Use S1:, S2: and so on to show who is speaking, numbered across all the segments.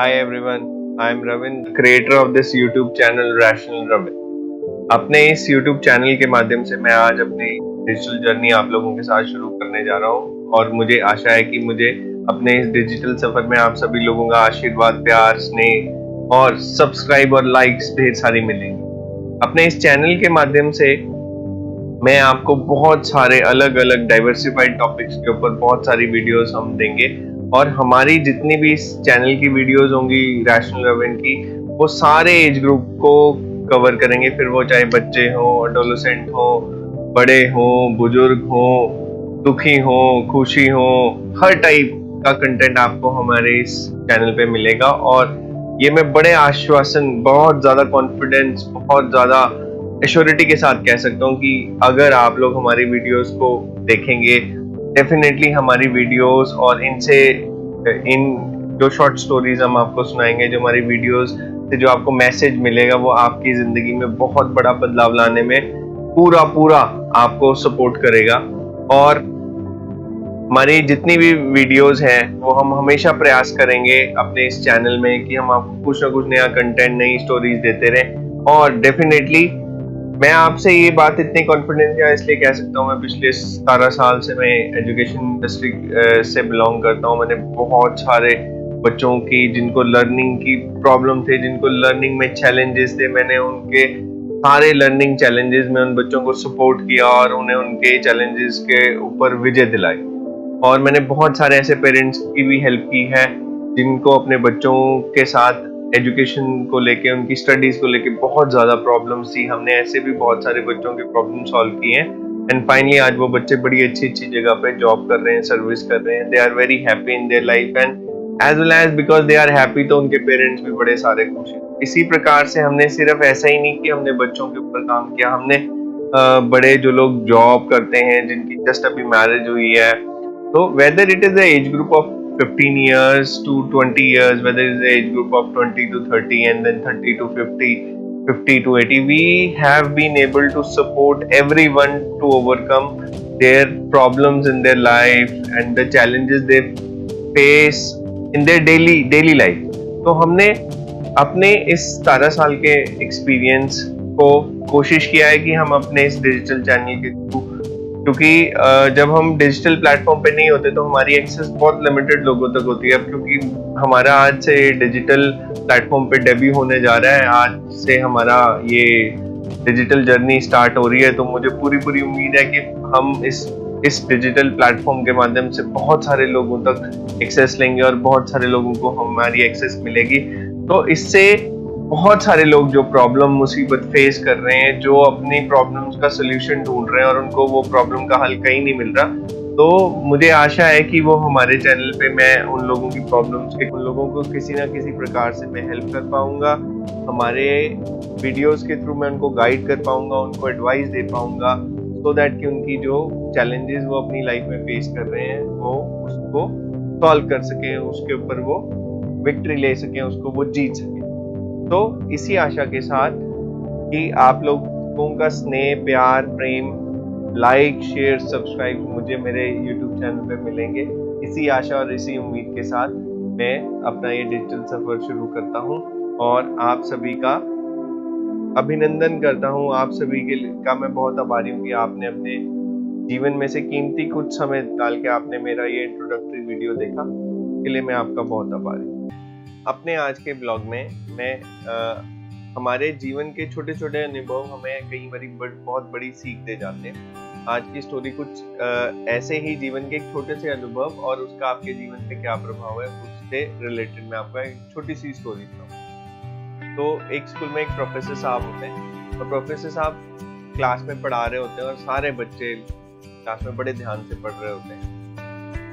S1: Hi everyone, I am Ravin, creator of this YouTube channel Rational Ravin. अपने इस YouTube channel के माध्यम से मैं आज अपनी डिजिटल जर्नी आप लोगों के साथ शुरू करने जा रहा हूँ और मुझे आशा है कि मुझे अपने इस डिजिटल सफर में आप सभी लोगों का आशीर्वाद, प्यार, स्नेह और सब्सक्राइब और लाइक्स ढेर सारी मिलेंगी। अपने इस चैनल के माध्यम से मैं आपको बहुत सारे अलग अलग डाइवर्सिफाइड टॉपिक्स के ऊपर बहुत सारी वीडियोस हम देंगे और हमारी जितनी भी इस चैनल की वीडियोस होंगी रैशनल रविन की, वो सारे एज ग्रुप को कवर करेंगे। फिर वो चाहे बच्चे हों, एडोलेसेंट हों, बड़े हों, बुजुर्ग हों, दुखी हों, खुशी हों, हर टाइप का कंटेंट आपको हमारे इस चैनल पे मिलेगा। और ये मैं बड़े आश्वासन, बहुत ज्यादा कॉन्फिडेंस, बहुत ज्यादा एश्योरिटी के साथ कह सकता हूँ कि अगर आप लोग हमारी वीडियोस को देखेंगे, डेफिनेटली हमारी वीडियोस और इनसे इन जो शॉर्ट स्टोरीज हम आपको सुनाएंगे, जो हमारी वीडियोस से जो आपको मैसेज मिलेगा, वो आपकी जिंदगी में बहुत बड़ा बदलाव लाने में पूरा आपको सपोर्ट करेगा। और हमारी जितनी भी वीडियोस हैं वो हम हमेशा प्रयास करेंगे अपने इस चैनल में कि हम आपको कुछ ना कुछ नया कंटेंट, नई स्टोरीज देते रहें। और डेफिनेटली मैं आपसे ये बात इतनी कॉन्फिडेंस या इसलिए कह सकता हूँ, मैं पिछले 17 साल से मैं एजुकेशन इंडस्ट्री से बिलोंग करता हूँ। मैंने बहुत सारे बच्चों की, जिनको लर्निंग की प्रॉब्लम थे, जिनको लर्निंग में चैलेंजेस थे, मैंने उनके सारे लर्निंग चैलेंजेस में उन बच्चों को सपोर्ट किया और उन्हें उनके चैलेंजेस के ऊपर विजय दिलाई। और मैंने बहुत सारे ऐसे पेरेंट्स की भी हेल्प की है जिनको अपने बच्चों के साथ एजुकेशन को लेके, उनकी स्टडीज को लेके बहुत ज्यादा प्रॉब्लम्स थी। हमने ऐसे भी बहुत सारे बच्चों के प्रॉब्लम सॉल्व किए हैं एंड फाइनली आज वो बच्चे बड़ी अच्छी जगह पे जॉब कर रहे हैं, सर्विस कर रहे हैं। They are very happy in their life and as well as because they are happy, तो उनके पेरेंट्स भी बड़े सारे खुश हैं। इसी प्रकार से हमने सिर्फ ऐसा ही नहीं कि हमने बच्चों के ऊपर काम किया, हमने बड़े जो लोग जॉब करते हैं, जिनकी जस्ट अभी मैरिज हुई है, तो whether it is the age group of 15 years to 20 years, whether it is the age group of 20 to 30 and then 30 to 50, 50 to 80, we have been able to support everyone to overcome their problems in their life and the challenges they face in their daily life. तो हमने अपने इस 17 साल के experience को कोशिश किया है कि हम अपने इस डिजिटल चैनल के थ्रू, क्योंकि जब हम डिजिटल प्लेटफॉर्म पे नहीं होते तो हमारी एक्सेस बहुत लिमिटेड लोगों तक होती है। अब क्योंकि हमारा आज से डिजिटल प्लेटफॉर्म पे डेब्यू होने जा रहा है, आज से हमारा ये डिजिटल जर्नी स्टार्ट हो रही है, तो मुझे पूरी उम्मीद है कि हम इस डिजिटल प्लेटफॉर्म के माध्यम से बहुत सारे लोगों तक एक्सेस लेंगे और बहुत सारे लोगों को हमारी एक्सेस मिलेगी। तो इससे बहुत सारे लोग जो प्रॉब्लम, मुसीबत फेस कर रहे हैं, जो अपनी प्रॉब्लम्स का सोल्यूशन ढूंढ रहे हैं और उनको वो प्रॉब्लम का हल कहीं नहीं मिल रहा, तो मुझे आशा है कि वो हमारे चैनल पे मैं उन लोगों की प्रॉब्लम्स के, उन लोगों को किसी ना किसी प्रकार से मैं हेल्प कर पाऊंगा। हमारे वीडियोस के थ्रू मैं उनको गाइड कर पाऊंगा, उनको एडवाइस दे पाऊंगा, सो दैट कि उनकी जो चैलेंजेस वो अपनी लाइफ में फेस कर रहे हैं वो उसको सॉल्व कर सकें, उसके ऊपर वो विक्ट्री ले सकें, उसको वो जीत सकें। तो इसी आशा के साथ कि आप लोगों का स्नेह, प्यार, प्रेम, लाइक, शेयर, सब्सक्राइब मुझे मेरे YouTube चैनल पे मिलेंगे। इसी आशा और इसी उम्मीद के साथ मैं अपना ये डिजिटल सफर शुरू करता हूँ और आप सभी का अभिनंदन करता हूँ। आप सभी का मैं बहुत आभारी हूँ कि आपने अपने जीवन में से कीमती कुछ समय निकाल के आपने मेरा ये इंट्रोडक्टरी वीडियो देखा। इसके लिए मैं आपका बहुत आभारी हूँ। अपने आज के ब्लॉग में मैं हमारे जीवन के छोटे छोटे अनुभव हमें कई बार बहुत बड़ी सीख दे जाते हैं। आज की स्टोरी कुछ ऐसे ही जीवन के एक छोटे से अनुभव और उसका आपके जीवन पे क्या प्रभाव है उससे रिलेटेड मैं आपको एक छोटी सी स्टोरी सुनाऊंगा। तो एक स्कूल में एक प्रोफेसर साहब होते हैं, तो प्रोफेसर साहब क्लास में पढ़ा रहे होते हैं और सारे बच्चे क्लास में बड़े ध्यान से पढ़ रहे होते हैं।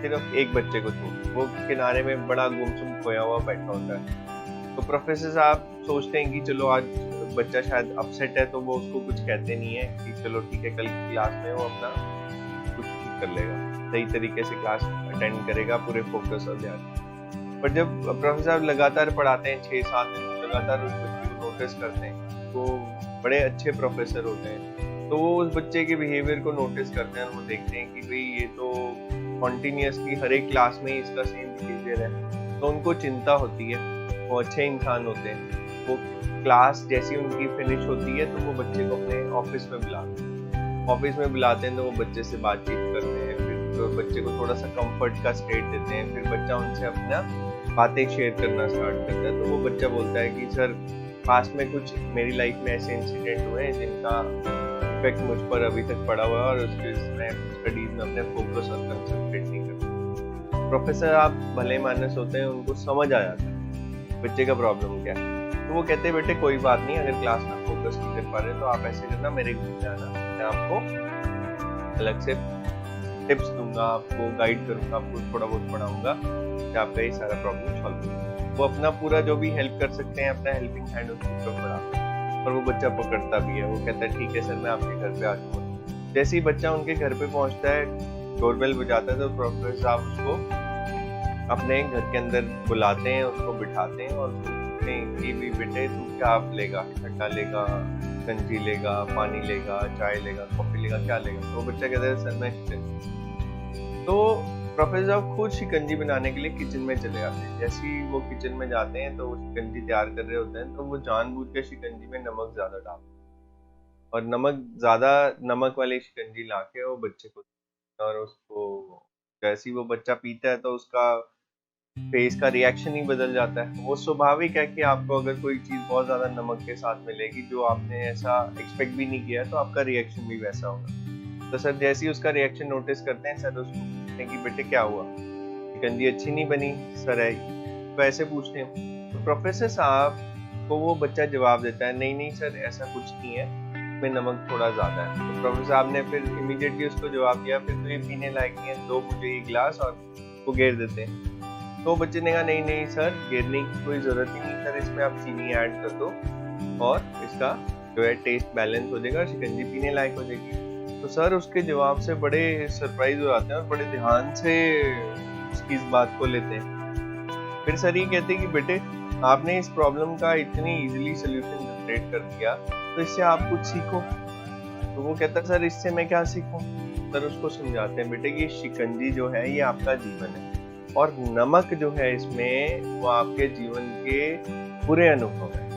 S1: सिर्फ एक बच्चे को छोड़, वो किनारे में बड़ा गुमसुम खोया हुआ बैठा होता है। तो प्रोफेसर साहब सोचते हैं कि चलो आज बच्चा शायद अपसेट है, तो वो उसको कुछ कहते नहीं है कि चलो ठीक है, कल की क्लास में वो अपना कुछ ठीक कर लेगा, सही तरीके से क्लास अटेंड करेगा पूरे फोकस और ध्यान। पर जब प्रोफेसर साहब लगातार पढ़ाते हैं, 6-7 दिन लगातार उस बच्चे को नोटिस करते हैं, तो बड़े अच्छे प्रोफेसर होते हैं, तो वो उस बच्चे के बिहेवियर को नोटिस करते हैं और वो देखते हैं कि भाई ये तो कॉन्टिन्यूसली हर एक क्लास में इसका सेम बिहेवियर है। तो उनको चिंता होती है वो अच्छे इंसान होते हैं। वो क्लास जैसी उनकी फिनिश होती है तो वो बच्चे को अपने ऑफिस में बुलाते हैं। ऑफिस में बुलाते हैं तो वो बच्चे से बातचीत करते हैं, फिर तो बच्चे को थोड़ा सा कंफर्ट का स्टेट देते हैं, फिर बच्चा उनसे अपना बातें शेयर करना स्टार्ट करता है। तो वो बच्चा बोलता है कि सर पास्ट में कुछ मेरी लाइफ में ऐसे इंसिडेंट हुए हैं जिनका इफेक्ट मुझ पर अभी तक पड़ा हुआ है और उसके मैं स्टडीज में अपने फोकस और कंसंट्रेट नहीं करता। प्रोफेसर आप भले मानस होते हैं, उनको समझ आ जाता है बच्चे का प्रॉब्लम क्या है। तो वो कहते हैं बेटे कोई बात नहीं, अगर क्लास में फोकस नहीं कर पा रहे तो आप ऐसे करना, मेरे घर में आना, मैं आपको अलग से टिप्स दूंगा, आपको गाइड करूंगा, आपको थोड़ा बहुत पढ़ाऊंगा कि आपका ये सारा प्रॉब्लम सॉल्व होगा। वो अपना पूरा जो भी हेल्प कर सकते हैं अपना हेल्पिंग हैंड उसके ऊपर बढ़ाते हैं और वो बच्चा पकड़ता भी है। वो कहता है ठीक है सर, मैं आपके घर पे आ जाऊंगा। जैसे ही बच्चा उनके घर पे पहुंचता है, डोरबेल बजाता है तो प्रोफेसर साहब उसको अपने घर के अंदर बुलाते हैं, उसको बिठाते हैं और पूछते हैं कि भी बेटे तू क्या लेगा, ठंडा लेगा, गंजी लेगा, पानी लेगा, चाय लेगा, कॉफी लेगा, क्या लेगा। तो बच्चा कहता है सर मैं शिकंजी। तो प्रोफेसर साहब खुद शिकंजी बनाने के लिए किचन में चले आते हैं। जैसे ही वो किचन में जाते हैं तो वो शिकंजी तैयार कर रहे होते हैं तो वो जानबूझ के शिकंजी में नमक ज्यादा डालते हैं और नमक वाली शिकंजी लाके वो बच्चे को, और उसको जैसे ही वो बच्चा पीता है तो उसका फेस का रिएक्शन ही बदल जाता है। वो स्वाभाविक है कि आपको अगर कोई चीज बहुत ज्यादा नमक के साथ मिलेगी जो आपने ऐसा एक्सपेक्ट भी नहीं किया तो आपका रिएक्शन भी वैसा होगा। तो सर जैसे ही उसका रिएक्शन नोटिस करते हैं, सर उसको पूछते हैं कि बेटे क्या हुआ, शिकंजी अच्छी नहीं बनी सर है, तो ऐसे पूछते हैं। तो प्रोफेसर साहब को वो बच्चा जवाब देता है नहीं नहीं सर ऐसा कुछ नहीं है, में नमक थोड़ा ज्यादा है। तो प्रोफेसर साहब ने फिर इमीडिएटली उसको जवाब दिया फिर तो ये पीने लायक नहीं है, दो मुझे ये गिलास और वो गिर देते हैं। तो बच्चे ने कहा नहीं नहीं सर गिरने की कोई जरूरत ही नहीं सर, इसमें आप चीनी ऐड कर दो और इसका जो है टेस्ट बैलेंस हो जाएगा, शिकंजी पीने लायक हो जाएगी। तो सर उसके जवाब से बड़े सरप्राइज हो जाते हैं और बड़े ध्यान से उसकी इस बात को लेते हैं। फिर सर ये कहते हैं कि बेटे आपने इस प्रॉब्लम का इतनी इजीली सोल्यूशन जनरेट कर दिया तो इससे आप कुछ सीखो। तो वो कहता है सर इससे मैं क्या सीखूं। सर उसको समझाते हैं बेटे कि शिकंजी जो है ये आपका जीवन है और नमक जो है इसमें वो आपके जीवन के बुरे अनुभव है।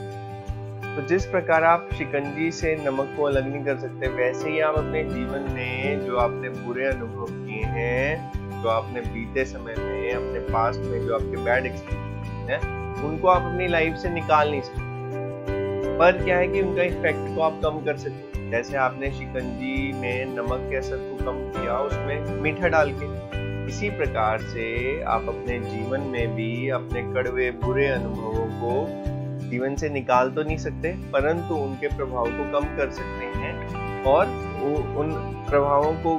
S1: तो जिस प्रकार आप शिकंजी से नमक को अलग नहीं कर सकते, वैसे ही आप अपने जीवन में जो आपने बुरे अनुभव किए हैं, जो आपने बीते समय में अपने पास्ट में जो आपके बैड एक्सपीरियंस हैं, उनको आप अपनी लाइफ से निकाल नहीं सकते। पर क्या है कि उनका इफेक्ट को आप कम कर सकते हैं। जैसे आपने शिकंजी में नमक के असर को कम किया उसमें मीठा डाल के, इसी प्रकार से आप अपने जीवन में भी अपने कड़वे बुरे अनुभवों को जीवन से निकाल तो नहीं सकते, परंतु उनके प्रभाव को कम कर सकते हैं। और उन प्रभावों को,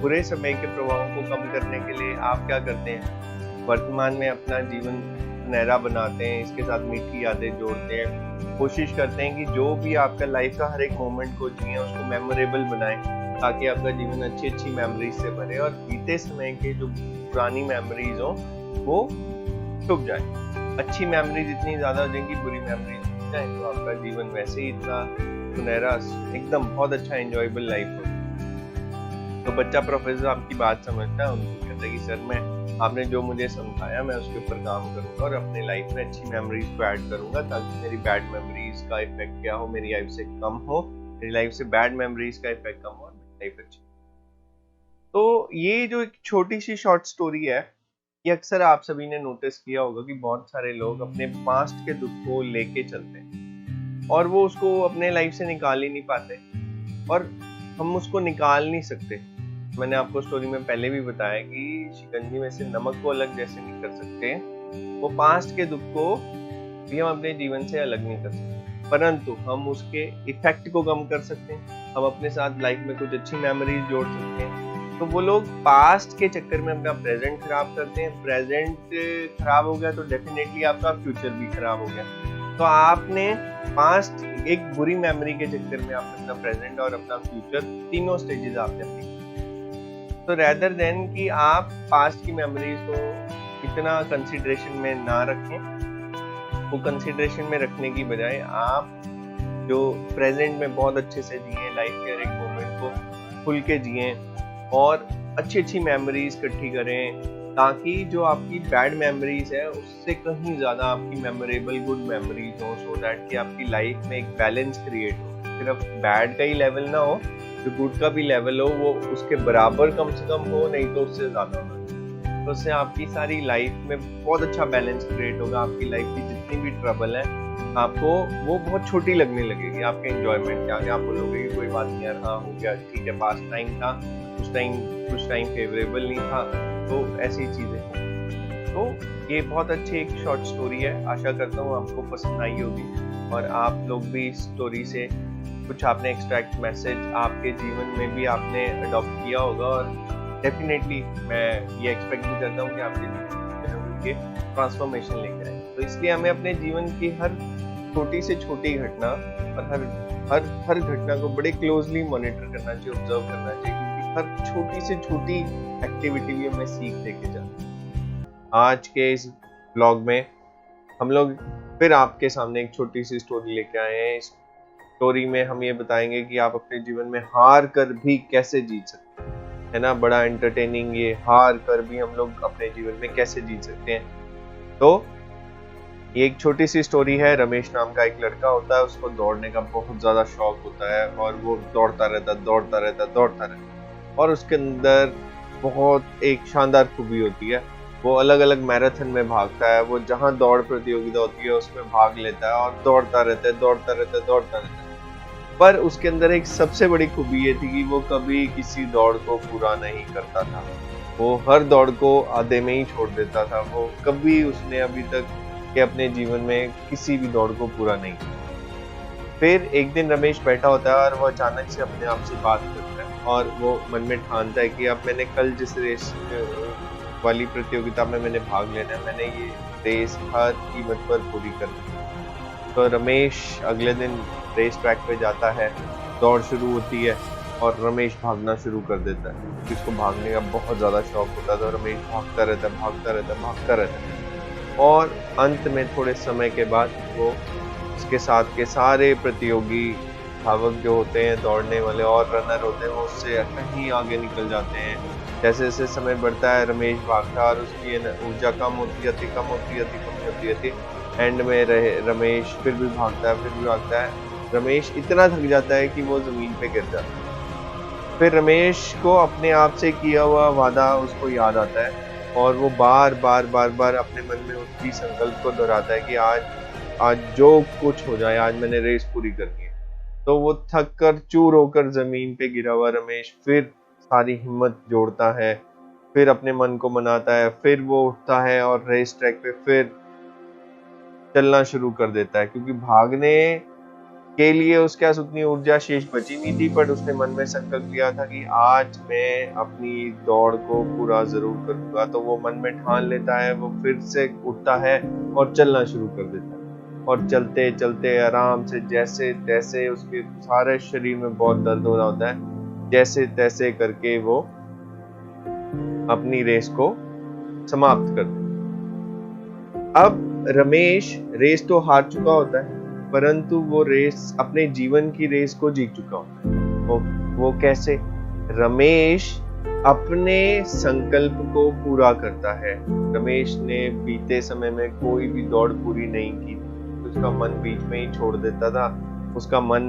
S1: बुरे समय के प्रभावों को कम करने के लिए आप क्या करते हैं, वर्तमान में अपना जीवन सुनहरा बनाते हैं, इसके साथ मीठी यादें जोड़ते हैं, कोशिश करते हैं कि जो भी आपका लाइफ का हर एक मोमेंट को जिए उसको मेमोरेबल बनाएं ताकि आपका जीवन अच्छी अच्छी मेमोरीज से भरे और बीते समय के जो पुरानी मेमोरीज हो वो छुप जाए। अच्छी मेमोरीज इतनी ज्यादा हो जाएंगी, बुरी मेमोरीज छुप जाए तो आपका जीवन वैसे ही इतना सुनहरा, एकदम बहुत अच्छा एंजॉयबल लाइफ हो। तो बच्चा प्रोफेसर आपकी बात समझता है, उनको कहता है कि सर मैं आपने जो मुझे समझाया मैं उसके ऊपर काम करूंगा और अपने लाइफ में अच्छी मेमोरीज को ऐड करूंगा ताकि मेरी बैड मेमोरीज का इफेक्ट क्या हो मेरी लाइफ से कम हो, मेरी लाइफ से बैड मेमोरीज का इफेक्ट कम हो और मेरी लाइफ अच्छी। तो ये जो एक छोटी सी शॉर्ट स्टोरी है, ये अक्सर आप सभी ने नोटिस किया होगा कि बहुत सारे लोग अपने पास्ट के दुख को लेके चलते हैं और वो उसको अपने लाइफ से निकाल ही नहीं पाते और हम उसको निकाल नहीं सकते। मैंने आपको स्टोरी में पहले भी बताया कि शिकंजी में से नमक को अलग जैसे नहीं कर सकते, वो पास्ट के दुख को भी हम अपने जीवन से अलग नहीं कर सकते, परंतु हम उसके इफेक्ट को कम कर सकते हैं। हम अपने साथ लाइफ में कुछ अच्छी मेमोरीज जोड़ सकते हैं। तो वो लोग पास्ट के चक्कर में अपना प्रेजेंट खराब करते हैं, प्रेजेंट खराब हो गया तो डेफिनेटली आपका फ्यूचर भी खराब हो गया। तो आपने पास्ट एक बुरी मेमोरी के चक्कर में आपने अपना प्रेजेंट और अपना फ्यूचर तीनों स्टेजेस आपने अपनी। तो रेदर देन कि आप पास्ट की मेमोरीज को इतना कंसिडरेशन में ना रखें, वो कंसिडरेशन में रखने की बजाय आप जो प्रेजेंट में बहुत अच्छे से जिए, लाइफ के हर एक मोमेंट को खुल के जिए और अच्छी अच्छी मेमोरीज इकट्ठी करें, ताकि जो आपकी बैड मेमोरीज है उससे कहीं ज्यादा आपकी मेमोरेबल गुड मेमोरीज हो, सो दैट कि आपकी लाइफ में एक बैलेंस क्रिएट हो। सिर्फ बैड का ही लेवल ना हो, जो गुड का भी लेवल हो वो उसके बराबर कम से कम हो, नहीं तो उससे ज्यादा हो। तो उससे आपकी सारी लाइफ में बहुत अच्छा बैलेंस क्रिएट होगा। आपकी लाइफ की जितनी भी ट्रबल है आपको वो बहुत छोटी लगने लगेगी आपके एंजॉयमेंट के आगे। आप बोलोगे कि कोई बात नहीं यार, हाँ हो गया, ठीक है, पास टाइम था, कुछ टाइम फेवरेबल नहीं था, तो ऐसी चीजें। तो ये बहुत अच्छी एक शॉर्ट स्टोरी है, आशा करता हूँ आपको पसंद आई होगी और आप लोग भी इस स्टोरी से कुछ आपने एक्सट्रैक्ट मैसेज आपके जीवन में भी आपने अडॉप्ट किया होगा। और डेफिनेटली मैं ये एक्सपेक्ट भी करता हूँ कि आपके जीवन में उनके ट्रांसफॉर्मेशन लेकर आए। तो इसलिए हमें अपने जीवन की हर छोटी से छोटी घटना और हर घटना को बड़े क्लोजली मॉनिटर करना चाहिए, ऑब्जर्व करना चाहिए, क्योंकि हर छोटी से छोटी एक्टिविटी भी हमें सीख देके जाती है। आज के इस ब्लॉग में हम लोग फिर आपके सामने एक छोटी सी स्टोरी लेके आए हैं। इस स्टोरी में हम ये बताएंगे कि आप अपने जीवन में हार कर भी कैसे जीत सकते हैं, है ना। बड़ा एंटरटेनिंग, ये हार कर भी हम लोग अपने जीवन में कैसे जीत सकते हैं। तो ये एक छोटी सी स्टोरी है। रमेश नाम का एक लड़का होता है, उसको दौड़ने का बहुत ज्यादा शौक होता है और वो दौड़ता रहता और उसके अंदर बहुत एक शानदार खूबी होती है। वो अलग अलग मैराथन में भागता है, वो जहाँ दौड़ प्रतियोगिता होती है उसमें भाग लेता है और दौड़ता रहता है। पर उसके अंदर एक सबसे बड़ी खूबी ये थी कि वो कभी किसी दौड़ को पूरा नहीं करता था। वो हर दौड़ को आधे में ही छोड़ देता था। वो कभी उसने अभी तक के अपने जीवन में किसी भी दौड़ को पूरा नहीं किया। फिर एक दिन रमेश बैठा होता है और वो अचानक से अपने आप से बात करता है और वो मन में ठानता है कि अब मैंने कल जिस रेस वाली प्रतियोगिता में मैंने भाग लेना है, मैंने ये रेस हर कीमत पर पूरी करनी है। तो रमेश अगले दिन रेस ट्रैक पे जाता है, दौड़ शुरू होती है और रमेश भागना शुरू कर देता है। जिसको भागने का बहुत ज्यादा शौक होता था, रमेश भागता रहता है और अंत में थोड़े समय के बाद वो उसके साथ के सारे प्रतियोगी धावक जो होते हैं, दौड़ने वाले और रनर होते हैं, वो उससे कहीं आगे निकल जाते हैं। जैसे जैसे समय बढ़ता है रमेश भागता है और उसकी ऊर्जा कम होती जाती। एंड में रमेश फिर भी भागता है। रमेश इतना थक जाता है कि वो जमीन पे गिर जाता है। फिर रमेश को अपने आप से किया हुआ वादा उसको याद आता है और वो बार बार अपने मन में उसी संकल्प को दोहराता है कि आज जो कुछ हो जाए, आज मैंने रेस पूरी करनी है। तो वो थक कर चूर होकर जमीन पे गिरा हुआ रमेश फिर सारी हिम्मत जोड़ता है, फिर अपने मन को मनाता है, फिर वो उठता है और रेस ट्रैक पे फिर चलना शुरू कर देता है। क्योंकि भागने के लिए उसके पास उतनी ऊर्जा शेष बची नहीं थी, पर उसने मन में संकल्प लिया था कि आज मैं अपनी दौड़ को पूरा जरूर करूंगा। तो वो मन में ठान लेता है, वो फिर से उठता है और चलना शुरू कर देता है। और चलते चलते आराम से जैसे तैसे, उसके सारे शरीर में बहुत दर्द हो रहा होता है, जैसे तैसे करके वो अपनी रेस को समाप्त कर देता। अब रमेश रेस तो हार चुका होता है, परंतु वो रेस अपने जीवन की रेस को जीत चुका होता है। वो कैसे? रमेश अपने संकल्प को पूरा करता है। रमेश ने बीते समय में कोई भी दौड़ पूरी नहीं की, उसका मन बीच में ही छोड़ देता था। उसका मन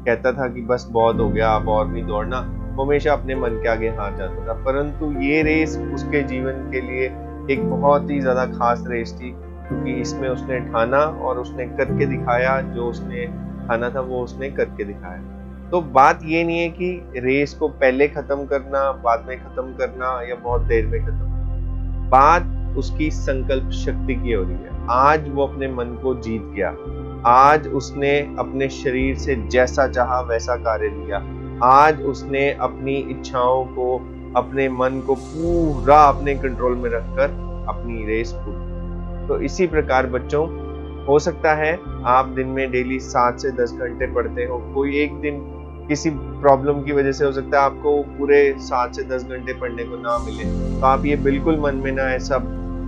S1: कहता था कि बस बहुत हो गया, अब और नहीं दौड़ना। वो हमेशा अपने मन के आगे हार जाता था। परंतु ये रेस उसके जीवन के लिए एक बहुत ही ज्यादा खास रेस थी, क्योंकि इसमें उसने ठाना और उसने करके दिखाया। जो उसने ठाना था वो उसने करके दिखाया। तो बात ये नहीं है कि रेस को पहले खत्म करना, बाद में खत्म करना या बहुत देर में खत्म। बात उसकी संकल्प शक्ति की हो रही है। आज वो अपने मन को जीत गया। आज उसने अपने शरीर से जैसा चाहा वैसा कार्य लिया। आज उसने अपनी इच्छाओं को, अपने मन को पूरा अपने कंट्रोल में रखकर अपनी रेस पूरी। तो इसी प्रकार बच्चों, हो सकता है आप दिन में डेली 7 से 10 घंटे पढ़ते हो। कोई एक दिन किसी प्रॉब्लम की वजह से हो सकता है आपको पूरे 7 से 10 घंटे पढ़ने को ना मिले। तो आप ये बिल्कुल मन में ना ऐसा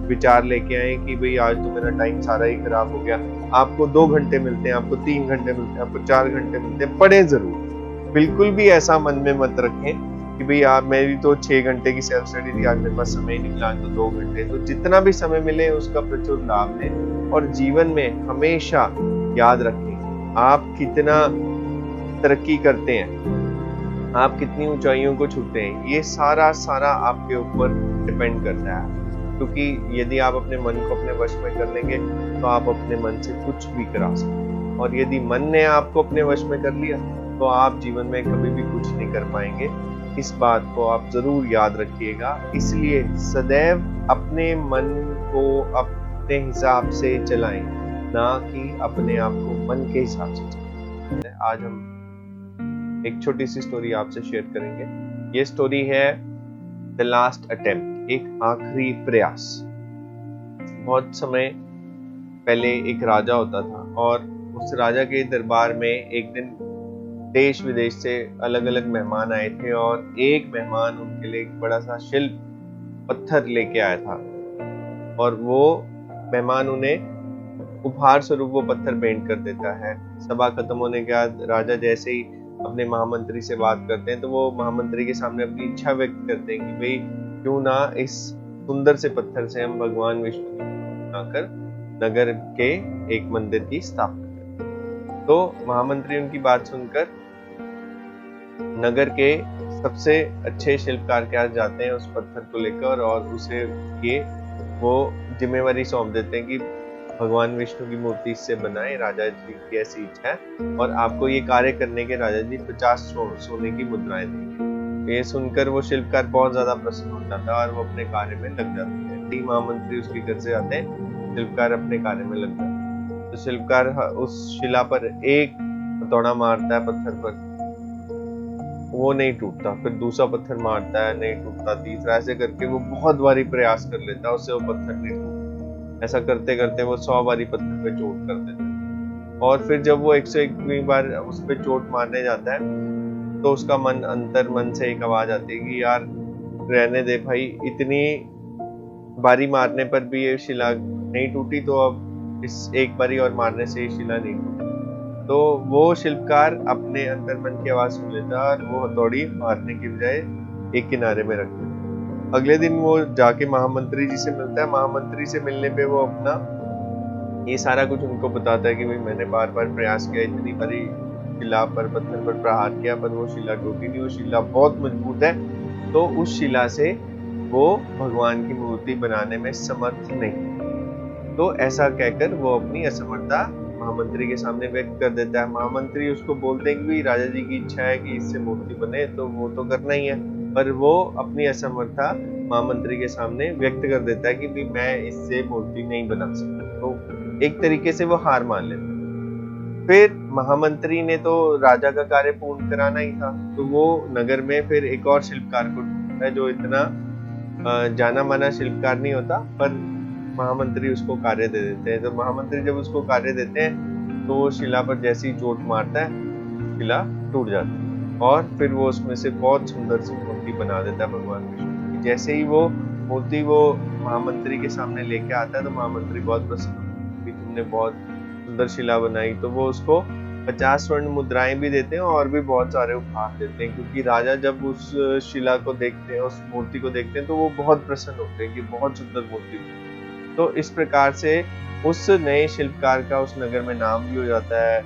S1: विचार लेके आए कि भाई आज तो मेरा टाइम सारा ही खराब हो गया। आपको 2 घंटे मिलते हैं, आपको 3 घंटे मिलते हैं, आपको 4 घंटे मिलते हैं, पढ़े जरूर। बिल्कुल भी ऐसा मन में मत रखें कि कि भाई आप, मेरी तो 6 घंटे की सेल्फ स्टडी थी, आज मेरे पास समय नहीं मिला तो 2 घंटे, तो जितना भी समय मिले उसका प्रचुर लाभ लें और जीवन में हमेशा याद रखें आप कितना तरक्की करते हैं, आप कितनी ऊंचाइयों को छूते हैं, ये सारा आपके ऊपर डिपेंड करता है। क्योंकि यदि आप अपने मन को अपने वश में कर लेंगे तो आप अपने मन से कुछ भी करा सकते हैं, और यदि मन ने आपको अपने वश में कर लिया तो आप जीवन में कभी भी कुछ नहीं कर पाएंगे। इस बात को आप जरूर याद रखिएगा। इसलिए सदैव अपने मन को अपने हिसाब से चलाएं, ना कि अपने आप को मन के हिसाब से चलाएं। आज हम एक छोटी सी स्टोरी आपसे शेयर करेंगे। ये स्टोरी है द लास्ट अटेम्प्ट, एक आखिरी प्रयास। बहुत समय पहले एक राजा होता था और उस राजा के दरबार में एक दिन देश विदेश से अलग अलग मेहमान आए थे और एक मेहमान उनके लिए एक बड़ा सा शिल्प पत्थर लेके आया था और वो मेहमान उन्हें उपहार स्वरूप वो पत्थर भेंट कर देता है। सभा खत्म होने के बाद राजा जैसे ही अपने महामंत्री से बात करते हैं तो वो महामंत्री के सामने अपनी इच्छा व्यक्त करते हैं कि भाई क्यों ना इस सुंदर से पत्थर से हम भगवान विष्णु की बनाकर नगर के एक मंदिर की स्थापना करें। तो महामंत्री उनकी बात सुनकर नगर के सबसे अच्छे शिल्पकार के पास जाते हैं उस पत्थर को लेकर और उसे ये वो जिम्मेवारी सौंप देते हैं कि भगवान विष्णु की मूर्ति इससे बनाए, राजा जी की ऐसी इच्छा है और आपको ये कार्य करने के राजा जी 50 सोने की मुद्राएं देंगे। ये सुनकर वो शिल्पकार बहुत ज्यादा प्रसन्न हो जाता है और वो अपने कार्य में लग जाते हैं। महामंत्री उसके घर से आते हैं, शिल्पकार अपने कार्य में लग जाता है। तो शिल्पकार उस शिला पर एक हथौड़ा मारता है पत्थर पर, वो नहीं टूटता, फिर दूसरा पत्थर मारता है, नहीं टूटता, तीसरा, ऐसे करके वो बहुत बारी प्रयास कर लेता है, उससे वो पत्थर नहीं टूटता। ऐसा करते करते वो 100 बारी पत्थर पे चोट कर देता है और फिर जब वो 101वीं बार उस पे चोट मारने जाता है तो उसका मन, अंतर मन से एक आवाज आती है कि यार रहने दे भाई, इतनी बारी मारने पर भी ये शिला नहीं टूटी तो अब इस एक बारी और मारने से ये शिला नहीं टूटी। तो वो शिल्पकार अपने अंतर मन की आवाज सुन लेता है और वो हथौड़ी मारने की बजाय एक किनारे में रख देता। अगले दिन वो जाके महामंत्री जी से मिलता है। महामंत्री से मिलने पे वो अपना ये सारा कुछ उनको बताता है कि भाई मैंने बार बार प्रयास किया, इतनी बारी शिला पर, पत्थर पर प्रहार किया पर वो शिला टूटी नहीं, वो शिला बहुत मजबूत है, तो उस शिला से वो भगवान की मूर्ति बनाने में समर्थ नहीं। तो ऐसा कहकर वो अपनी असमर्थता महामंत्री के सामने व्यक्त कर देता है। महामंत्री उसको बोलते हैं कि भाई राजा जी की इच्छा है कि इससे मूर्ति बने तो वो तो करना ही है, पर वो अपनी असमर्थता महामंत्री के सामने व्यक्त कर देता है कि भाई मैं इससे मूर्ति नहीं बना सकता। तो एक तरीके से वो हार मान लेता है। फिर महामंत्री ने तो राजा का कार्य पूर्ण कराना ही था, तो वो नगर में फिर एक और शिल्पकार को ढूंढता है जो इतना जाना माना शिल्पकार नहीं होता, पर महामंत्री उसको कार्य दे देते हैं। तो महामंत्री जब उसको कार्य देते हैं तो वो शिला पर जैसे ही चोट मारता है शिला टूट जाती है और फिर वो उसमें से बहुत सुंदर सी मूर्ति बना देता है भगवान विष्णु की। जैसे ही वो मूर्ति वो महामंत्री के सामने लेके आता है तो महामंत्री बहुत प्रसन्न, तुमने बहुत सुंदर शिला बनाई। तो वो उसको 50 स्वर्ण मुद्राएं भी देते हैं और भी बहुत सारे उपहार देते हैं, क्योंकि राजा जब उस शिला को देखते हैं, उस मूर्ति को देखते हैं तो वो बहुत प्रसन्न होते हैं कि बहुत सुंदर मूर्ति। तो इस प्रकार से उस नए शिल्पकार का उस नगर में नाम भी हो जाता है,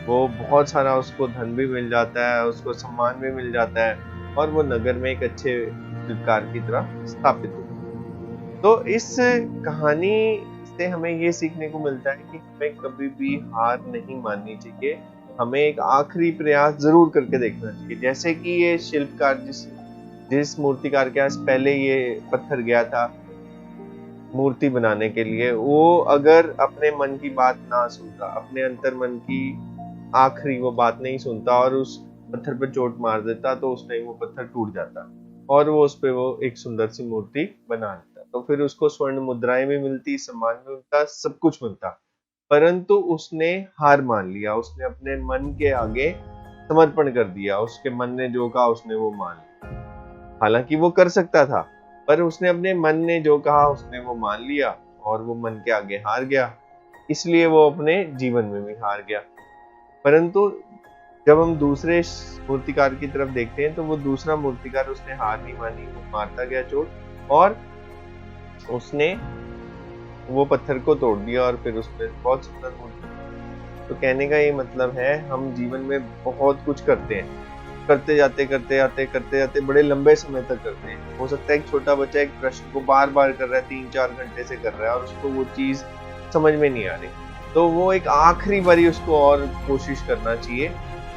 S1: वो बहुत सारा उसको धन भी मिल जाता है, उसको सम्मान भी मिल जाता है और वो नगर में एक अच्छे शिल्पकार की तरह स्थापित होता है। तो इस कहानी से हमें ये सीखने को मिलता है कि हमें कभी भी हार नहीं माननी चाहिए, हमें एक आखिरी प्रयास जरूर करके देखना चाहिए। जैसे कि ये शिल्पकार जिस मूर्तिकार के पास पहले ये पत्थर गया था मूर्ति बनाने के लिए, वो अगर अपने मन की बात ना सुनता, अपने अंतर मन की आखिरी वो बात नहीं सुनता और उस पत्थर पर चोट मार देता तो उस टाइम वो पत्थर टूट जाता और वो उस पे वो एक सुंदर सी मूर्ति बना लेता। तो फिर उसको स्वर्ण मुद्राएं भी मिलती, सम्मान भी मिलता, सब कुछ मिलता, परंतु उसने हार मान लिया, उसने अपने मन के आगे समर्पण कर दिया, उसके मन ने जो कहा उसने वो मान लिया। हालांकि वो कर सकता था, पर उसने अपने मन ने जो कहा उसने वो मान लिया और वो मन के आगे हार गया, इसलिए वो अपने जीवन में भी हार गया। परंतु जब हम दूसरे मूर्तिकार की तरफ देखते हैं तो वो दूसरा मूर्तिकार, उसने हार नहीं मानी, वो मारता गया चोट और उसने वो पत्थर को तोड़ दिया और फिर उसमें बहुत सुंदर मूर्ति। तो कहने का ये मतलब है, हम जीवन में बहुत कुछ करते हैं, करते जाते बड़े लंबे समय तक करते हैं। हो सकता है एक छोटा बच्चा एक प्रश्न को बार बार कर रहा है, 3-4 घंटे से कर रहा है और उसको वो चीज समझ में नहीं आ रही, तो वो एक आखिरी बारी उसको और कोशिश करना चाहिए।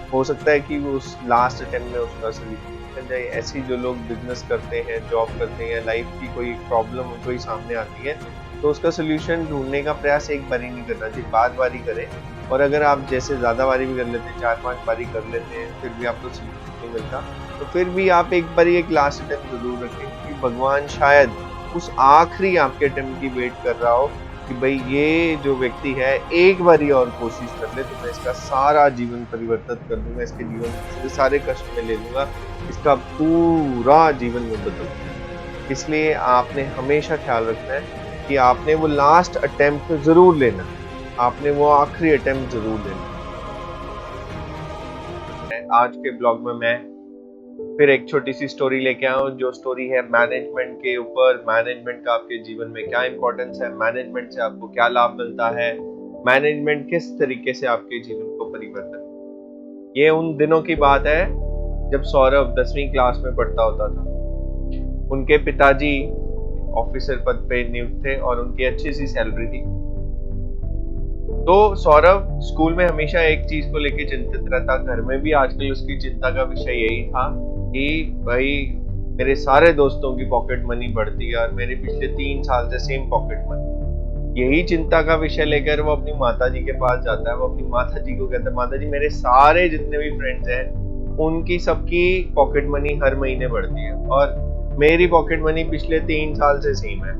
S1: हो सकता है कि वो उस लास्ट अटेम्प्ट में उसका सोल्यूशन मिल जाए। ऐसी जो लोग बिजनेस करते हैं, जॉब करते हैं, या लाइफ की कोई प्रॉब्लम उनको ही सामने आती है, तो उसका सोल्यूशन ढूंढने का प्रयास एक बारी नहीं करना चाहिए, बार बारी करें। और अगर आप जैसे ज़्यादा बारी भी कर लेते हैं, 4-5 बारी कर लेते हैं, फिर भी आपको सोल्यूशन नहीं मिलता, तो फिर भी आप एक बारी एक लास्ट अटेम्प्ट जरूर रखें, क्योंकि भगवान शायद उस आखिरी आपके अटेम्प्ट की वेट कर रहा हो कि भाई ये जो व्यक्ति है एक बारी और कोशिश कर ले तो मैं इसका सारा जीवन परिवर्तित कर दूंगा, इसके जीवन से सारे कष्ट में ले लूंगा, इसका पूरा जीवन में बदल दूंगा। इसलिए आपने हमेशा ख्याल रखना है कि आपने वो लास्ट अटेम्प्ट जरूर लेना, आपने वो आखिरी अटेम्प्ट जरूर लेना। आज के ब्लॉग में मैं फिर एक छोटी सी स्टोरी लेके आया हूँ, जो स्टोरी है मैनेजमेंट के ऊपर। मैनेजमेंट का आपके जीवन में क्या इंपॉर्टेंस है, मैनेजमेंट से आपको क्या लाभ मिलता है, मैनेजमेंट किस तरीके से आपके जीवन को परिवर्तन। ये उन दिनों की बात है जब सौरभ 10वीं क्लास में पढ़ता होता था। उनके पिताजी ऑफिसर पद पे नियुक्त थे और उनकी अच्छी सी सैलरी थी। तो सौरभ स्कूल में हमेशा एक चीज को लेकर चिंतित रहता, घर में भी आजकल उसकी चिंता का विषय यही था कि भाई मेरे सारे दोस्तों की पॉकेट मनी बढ़ती है और मेरे पिछले 3 साल से सेम पॉकेट मनी। यही चिंता का विषय लेकर वो अपनी माताजी के पास जाता है। वो अपनी माताजी को कहता है, माताजी मेरे सारे जितने भी फ्रेंड्स हैं उनकी सबकी पॉकेट मनी हर महीने बढ़ती है और मेरी पॉकेट मनी पिछले 3 साल से सेम है।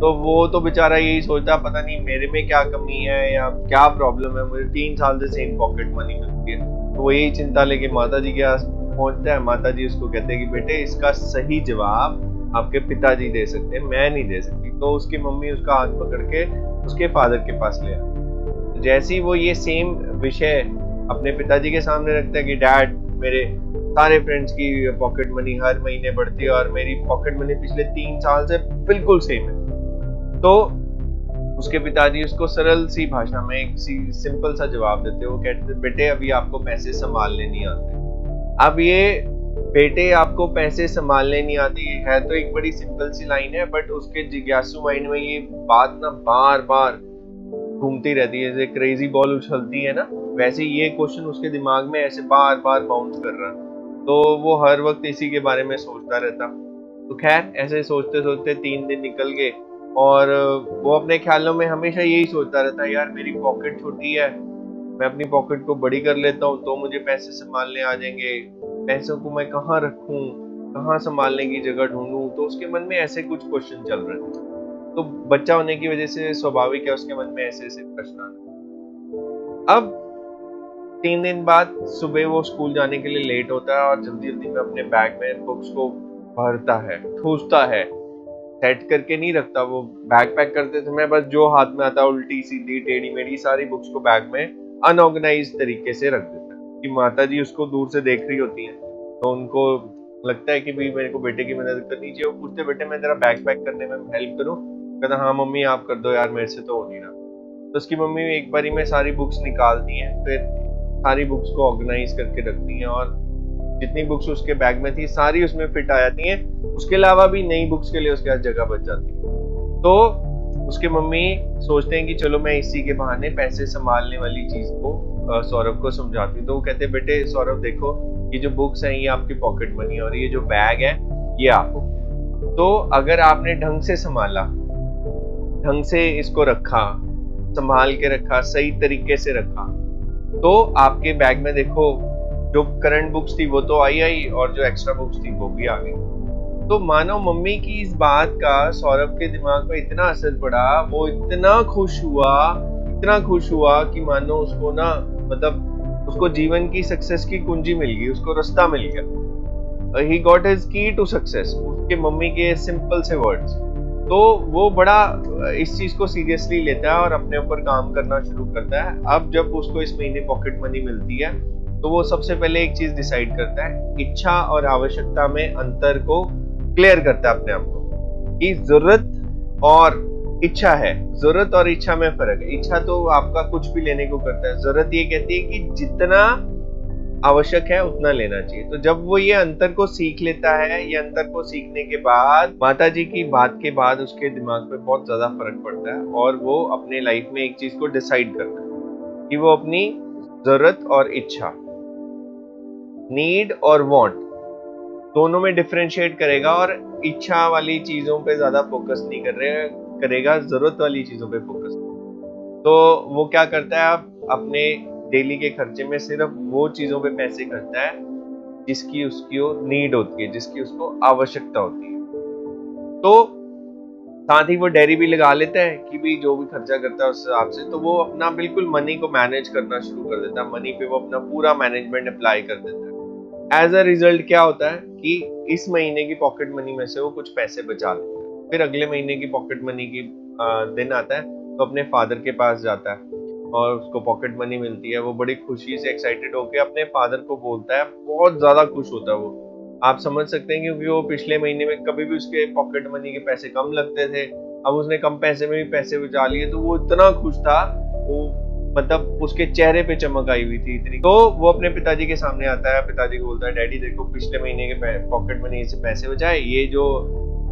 S1: तो वो तो बेचारा यही सोचता, पता नहीं मेरे में क्या कमी है या क्या प्रॉब्लम है, मुझे 3 साल से सेम पॉकेट मनी मिलती है। तो वो यही चिंता लेके माताजी के पास पहुंचता है। माताजी उसको कहते हैं कि बेटे इसका सही जवाब आपके पिताजी दे सकते हैं, मैं नहीं दे सकती। तो उसकी मम्मी उसका हाथ पकड़ के उसके फादर के पास ले आती। जैसे ही वो ये सेम विषय अपने पिताजी के सामने रखता है कि डैड मेरे सारे फ्रेंड्स की पॉकेट मनी हर महीने बढ़ती है और मेरी पॉकेट मनी पिछले 3 साल से बिल्कुल सेम है, तो उसके पिताजी उसको सरल सी भाषा में एक सिंपल सा जवाब देते। वो कहते बेटे अभी आपको पैसे संभालने नहीं आते। अब ये बेटे आपको पैसे संभालने नहीं आती है तो एक बड़ी सिंपल सी लाइन है, बट उसके जिज्ञासु माइंड में ये बात ना बार बार घूमती रहती है। जैसे क्रेजी बॉल उछलती है ना, वैसे ये क्वेश्चन उसके दिमाग में ऐसे बार बार बाउंस कर रहा, तो वो हर वक्त इसी के बारे में सोचता रहता। तो खैर ऐसे सोचते सोचते 3 दिन निकल गए और वो अपने ख्यालों में हमेशा यही सोचता रहता है, यार मेरी पॉकेट छोटी है, मैं अपनी पॉकेट को बड़ी कर लेता हूँ तो मुझे पैसे संभालने आ जाएंगे, पैसों को मैं कहाँ रखूँ, कहाँ संभालने की जगह ढूंढूं। तो उसके मन में ऐसे कुछ क्वेश्चन चल रहे थे। तो बच्चा होने की वजह से स्वाभाविक है उसके मन में ऐसे ऐसे प्रश्न आते। अब 3 दिन बाद सुबह वो स्कूल जाने के लिए लेट होता है और जल्दी जल्दी में अपने बैग में बुक्स को भरता है, ठूसता है, सेट करके नहीं रखता। वो बैग पैक करते समय बस जो हाथ में आता है उल्टी सीधी टेढ़ी मेढ़ी सारी बुक्स को बैग में अनऑर्गेनाइज तरीके से रख देता है। कि माताजी उसको दूर से देख रही होती है तो उनको लगता है कि भाई मेरे को बेटे की मदद करनी चाहिए। वो पूछते बेटे मैं तेरा बैग पैक करने में हेल्प करूं? कहता हाँ मम्मी आप कर दो यार, मेरे से तो हो नहीं रहा। तो उसकी मम्मी एक बारी में सारी बुक्स निकालती हैं, फिर सारी बुक्स को ऑर्गेनाइज करके रखती हैं और जितनी बुक्स उसके बैग में थी सारी उसमें फिट आ जाती हैं। उसके अलावा भी नई बुक्स के लिए उसके पास जगह बच जाती है। तो उसके मम्मी सोचते हैं कि चलो मैं इसी के बहाने पैसे संभालने वाली चीज को सौरभ को समझाती। तो वो कहते हैं बेटे सौरभ देखो ये जो बुक्स हैं ये आपकी पॉकेट मनी और ये जो बैग है ये आपको, तो अगर आपने ढंग से संभाला, ढंग से इसको रखा, संभाल के रखा, सही तरीके से रखा, तो आपके बैग में देखो जो करंट बुक्स थी वो तो आई और जो एक्स्ट्रा बुक्स थी वो भी आ गई। तो मानो मम्मी की इस बात का सौरभ के दिमाग पर इतना असर पड़ा, वो इतना खुश हुआ कि मानो उसको ना मतलब उसको जीवन की सक्सेस की कुंजी मिल गई, उसको रास्ता मिल गया। ही गॉट हिज की टू सक्सेस, उसके मम्मी के सिंपल से वर्ड्स। तो वो बड़ा इस चीज को सीरियसली लेता है और अपने ऊपर काम करना शुरू करता है। अब जब उसको इस महीने पॉकेट मनी मिलती है तो वो सबसे पहले एक चीज डिसाइड करता है, इच्छा और आवश्यकता में अंतर को क्लियर करता है अपने आप को कि जरूरत और इच्छा है। जरूरत और इच्छा में फर्क है। इच्छा तो आपका कुछ भी लेने को करता है, जरूरत ये कहती है कि जितना आवश्यक है उतना लेना चाहिए। तो जब वो ये अंतर को सीख लेता है, ये अंतर को सीखने के बाद माता जी की बात के बाद उसके दिमाग पे बहुत ज्यादा फर्क पड़ता है और वो अपने लाइफ में एक चीज को डिसाइड करता है कि वो अपनी जरूरत और इच्छा, नीड और वांट, दोनों में डिफरेंशिएट करेगा और इच्छा वाली चीजों पे ज्यादा फोकस नहीं करेगा, जरूरत वाली चीजों पे फोकस। तो वो क्या करता है, अब अपने डेली के खर्चे में सिर्फ वो चीजों पे पैसे खर्चता है जिसकी उसकी नीड होती है, जिसकी उसको आवश्यकता होती है। तो साथ ही वो डायरी भी लगा लेता है कि भी जो भी खर्चा करता है उस हिसाब से। तो वो अपना बिल्कुल मनी को मैनेज करना शुरू कर देता है, मनी पे वो अपना पूरा मैनेजमेंट अप्लाई कर देता है। एज अ रिजल्ट क्या होता है कि इस महीने की पॉकेट मनी में से वो कुछ पैसे बचा लेता है। फिर अगले महीने की पॉकेट मनी की दिन आता है तो अपने फादर के पास जाता है और उसको पॉकेट मनी मिलती है। वो बड़ी खुशी से एक्साइटेड होकर अपने फादर को बोलता है, बहुत ज्यादा खुश होता है वो। आप समझ सकते हैं क्योंकि वो पिछले महीने में कभी भी उसके पॉकेट मनी के पैसे कम लगते थे, अब उसने कम पैसे में भी पैसे बचा लिए। तो वो इतना खुश था, वो मतलब उसके चेहरे पे चमक आई हुई थी इतनी। तो वो अपने पिताजी के सामने आता है, पिताजी को बोलता है, डैडी देखो पिछले महीने के पॉकेट मनी से पैसे बचाए, ये जो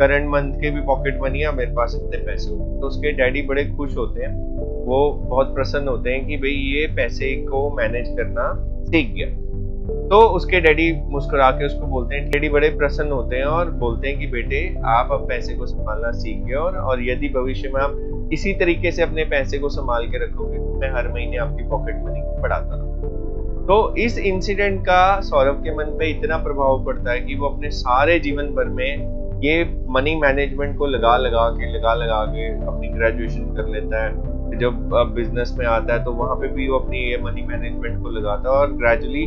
S1: करंट मंथ के भी पॉकेट मनी है मेरे पास इतने पैसे हुए। तो उसके डैडी बड़े खुश होते हैं, वो बहुत प्रसन्न होते हैं कि भाई ये पैसे को मैनेज करना सीख गया। तो उसके डैडी मुस्कुरा के उसको बोलते हैं, डैडी बड़े प्रसन्न होते हैं और बोलते हैं कि बेटे आप अब पैसे को संभालना सीख गए और यदि भविष्य में आप इसी तरीके से अपने पैसे को संभाल के रखोगे तो मैं हर महीने आपकी पॉकेट मनी बढ़ाता रहूंगा। तो इस इंसिडेंट का सौरभ के मन पे इतना प्रभाव पड़ता है कि वो अपने सारे जीवन भर में ये मनी मैनेजमेंट को लगा लगा के अपनी ग्रेजुएशन कर लेता है। जब बिजनेस में आता है तो वहां पे भी वो अपनी ये मनी मैनेजमेंट को लगाता है और ग्रेजुअली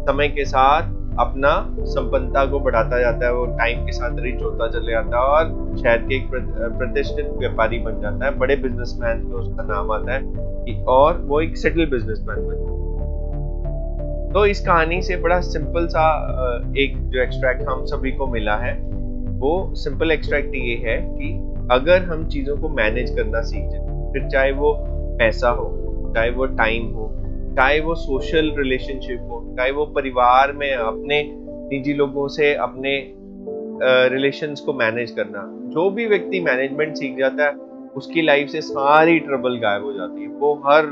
S1: समय के साथ अपना संपन्नता को बढ़ाता जाता है। वो टाइम के साथ रिच होता चले जाता है और शहर के एक प्रतिष्ठित व्यापारी बन जाता है। बड़े बिजनेसमैन में उसका नाम आता है और वो एक सेटल बिजनेसमैन बन जाता है। तो इस कहानी से बड़ा सिंपल सा एक जो एक्सट्रैक्ट हम सभी को मिला है, वो सिंपल एक्सट्रैक्ट ये है कि अगर हम चीजों को मैनेज करना सीख जाए, फिर चाहे वो पैसा हो, चाहे वो टाइम हो, चाहे वो सोशल रिलेशनशिप हो, चाहे वो परिवार में अपने निजी लोगों से अपने रिलेशंस को मैनेज करना, जो भी व्यक्ति मैनेजमेंट सीख जाता है उसकी लाइफ से सारी ट्रबल गायब हो जाती है। वो हर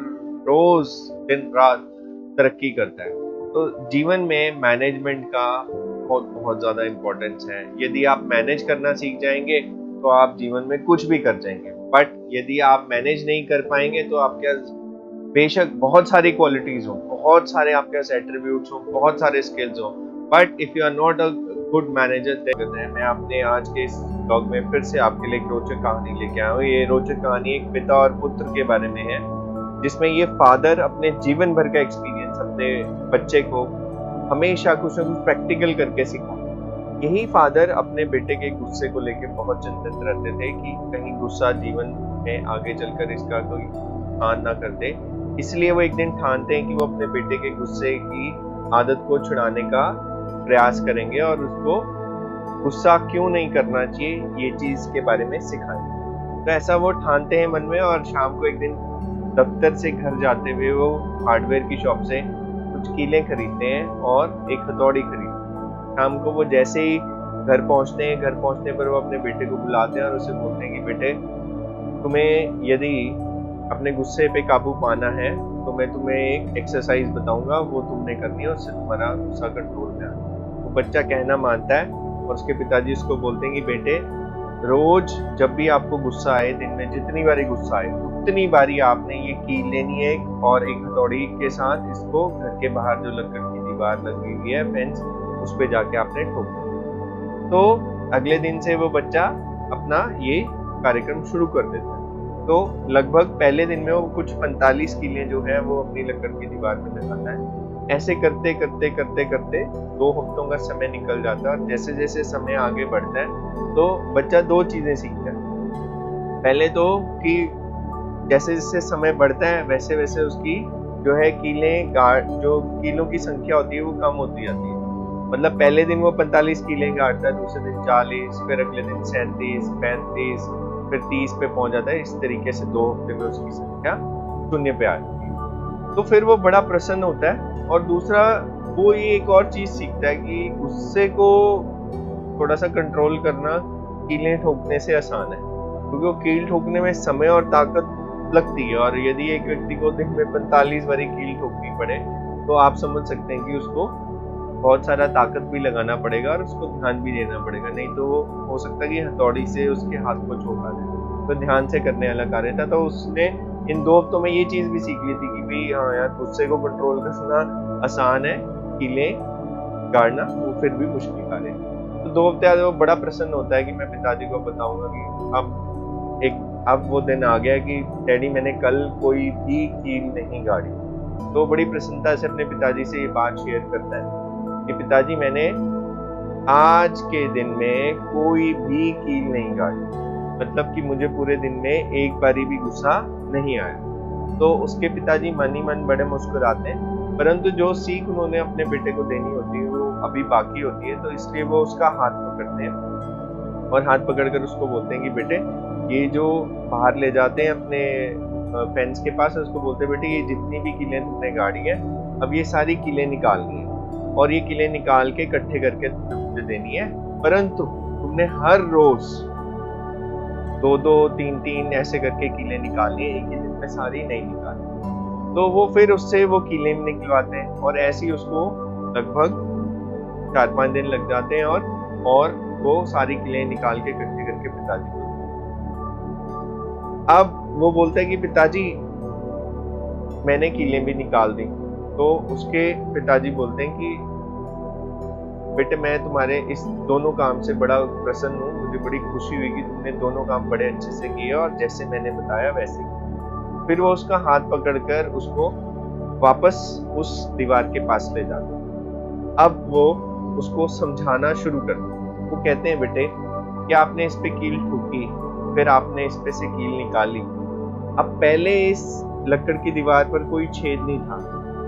S1: रोज दिन रात तरक्की करता है। तो जीवन में मैनेजमेंट का बहुत ज्यादा इम्पोर्टेंस है। यदि आप मैनेज करना सीख जाएंगे तो आप जीवन में कुछ भी कर जाएंगे, बट यदि आप मैनेज नहीं कर पाएंगे तो आपके बेशक बहुत सारी क्वालिटीज हो, बहुत सारे आपके पास एट्रीब्यूट्स हो, बहुत सारे स्किल्स हो, but if you are not a good manager. मैं अपने आज के इस ब्लॉग में फिर से आपके लिए एक रोचक कहानी लेके आया हूँ। ये रोचक कहानी एक पिता और पुत्र के बारे में है, जिसमें ये फादर अपने जीवन भर का एक्सपीरियंस अपने बच्चे को हमेशा कुछ न कुछ प्रैक्टिकल करके सिखा। यही फादर अपने बेटे के गुस्से को लेकर बहुत चिंतित रहते थे कि कहीं गुस्सा जीवन में आगे चलकर इसका कोई हान ना कर दे। इसलिए वो एक दिन ठानते हैं कि वो अपने बेटे के गुस्से की आदत को छुड़ाने का प्रयास करेंगे और उसको गुस्सा क्यों नहीं करना चाहिए ये चीज के बारे में सिखाएंगे। तो ऐसा वो ठानते हैं मन में और शाम को एक दिन दफ्तर से घर जाते हुए वो हार्डवेयर की शॉप से कुछ कीलें खरीदते हैं और एक हथौड़ी खरीदते हैं। शाम को वो जैसे ही घर पहुंचते हैं, घर पहुंचने पर वो अपने बेटे को बुलाते हैं और उसे बोलते हैं कि बेटे, तुम्हें यदि अपने गुस्से पे काबू पाना है तो मैं तुम्हें एक एक्सरसाइज बताऊंगा, वो तुमने करनी है, उससे तुम्हारा गुस्सा कंट्रोल में आएगा। वो बच्चा कहना मानता है और उसके पिताजी उसको बोलते हैं कि बेटे, रोज जब भी आपको गुस्सा आए, दिन में जितनी बारी गुस्सा आए उतनी बारी आपने ये कील लेनी है और एक हथौड़ी के साथ इसको घर के बाहर जो लकड़ की दीवार लगी हुई है, फेंस, उस पे जाके आपने ठोकना। तो अगले दिन से वो बच्चा अपना ये कार्यक्रम शुरू कर देता है। तो लगभग पहले दिन में वो कुछ 45 कीलें जो है वो अपनी लकड़ की दीवार में लगाता है। ऐसे करते करते करते करते 2 हफ्तों का समय निकल जाता है और जैसे जैसे समय आगे बढ़ता है तो बच्चा 2 चीजें सीखता है। पहले तो कि जैसे जैसे समय बढ़ता है वैसे वैसे उसकी जो है जो कीलों की संख्या होती है वो कम होती जाती है। मतलब पहले दिन वो 45 कीले गाड़ता है, दूसरे दिन 40, फिर अगले दिन 37, 35, फिर 30 पे पहुंच जाता है। इस तरीके से 2 हफ्ते में उसकी संख्या 0 पे आ जाती है। तो फिर वो बड़ा प्रसन्न होता है। और दूसरा वो ये एक और चीज सीखता है कि गुस्से को थोड़ा सा कंट्रोल करना कीलें ठोकने से आसान है, क्योंकि वो कील ठोकने में समय और ताकत लगती है। और यदि एक व्यक्ति को दिन में 45 बारी कील ठोकनी पड़े तो आप समझ सकते हैं कि उसको बहुत सारा ताकत भी लगाना पड़ेगा और उसको ध्यान भी देना पड़ेगा, नहीं तो हो सकता है कि हथौड़ी से उसके हाथ को चोट आ जाए। तो ध्यान से करने वाला कार्य था। तो उसने इन 2 हफ्तों में ये चीज भी सीख ली थी कि भाई हाँ यार, गुस्से को कंट्रोल करना आसान है, कीलें गाड़ना वो फिर भी मुश्किल कार्य है। तो 2 हफ्ते बाद वो बड़ा प्रसन्न होता है कि मैं पिताजी को बताऊंगा कि अब वो दिन आ गया कि डैडी मैंने कल कोई भी कील नहीं गाड़ी। तो बड़ी प्रसन्नता से अपने पिताजी से ये बात शेयर करता है कि पिताजी मैंने आज के दिन में कोई भी कील नहीं गाड़ी, मतलब कि मुझे पूरे दिन में एक बारी भी गुस्सा नहीं आया। तो उसके पिताजी मन ही मन बड़े मुस्कुराते हैं, परंतु जो सीख उन्होंने अपने बेटे को देनी होती है वो अभी बाकी होती है। तो इसलिए वो उसका हाथ पकड़ते हैं और हाथ पकड़कर उसको बोलते हैं कि बेटे ये जो बाहर ले जाते हैं अपने फेंस के पास, उसको बोलते हैं बेटे ये जितनी भी कीलें तुमने गाड़ी है अब ये सारी कीलें निकालनी है और ये कीलें निकाल के इकट्ठे करके तुमने देनी है, परंतु तुमने हर रोज 2-2, 3-3 ऐसे करके कीलें निकालनी है, एक ही दिन में सारी नहीं निकालनी। तो वो फिर उससे वो कीलें निकलवाते हैं और ऐसे ही उसको लगभग 4-5 दिन लग जाते हैं और वो सारी कीलें निकाल के इकट्ठे करके पिताजी को। अब वो बोलता है कि पिताजी मैंने कीलें भी निकाल दी। तो उसके पिताजी बोलते हैं कि बेटे मैं तुम्हारे इस दोनों काम से बड़ा प्रसन्न हूँ, मुझे बड़ी खुशी हुई कि तुमने दोनों काम बड़े अच्छे से किए और जैसे मैंने बताया वैसे किए। फिर वो उसका हाथ पकड़कर उसको वापस उस दीवार के पास ले जाते हैं। अब वो उसको समझाना शुरू करते हैं। वो कहते हैं बेटे कि आपने इस पे कील ठोकी, फिर आपने इस पे से कील निकाली। अब पहले इस लकड़ की दीवार पर कोई छेद नहीं था,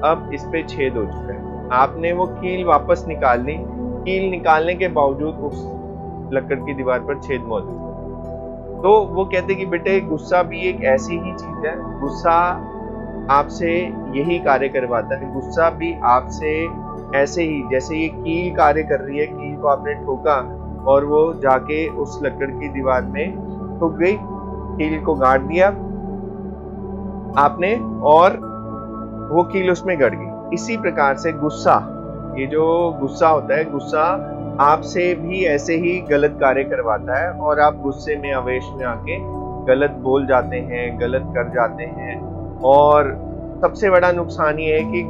S1: अब इस पे छेद हो चुका है। आपने वो कील वापस निकाल ली, कील निकालने के बावजूद उस लकड़ की दीवार पर छेद मौजूद है। तो वो कहते कि बेटे गुस्सा भी एक ऐसी ही चीज है, गुस्सा आपसे यही कार्य करवाता है। गुस्सा भी आपसे ऐसे ही जैसे ये कील कार्य कर रही है, कील को आपने ठोका और वो जाके उस लकड़ की दीवार में ठुक गई, कील को गाड़ दिया आपने और वो कील उसमें गड़ गई। इसी प्रकार से गुस्सा, ये जो गुस्सा होता है, गुस्सा आपसे भी ऐसे ही गलत कार्य करवाता है और आप गुस्से में आवेश में आके गलत बोल जाते हैं, गलत कर जाते हैं। और सबसे बड़ा नुकसान ये है कि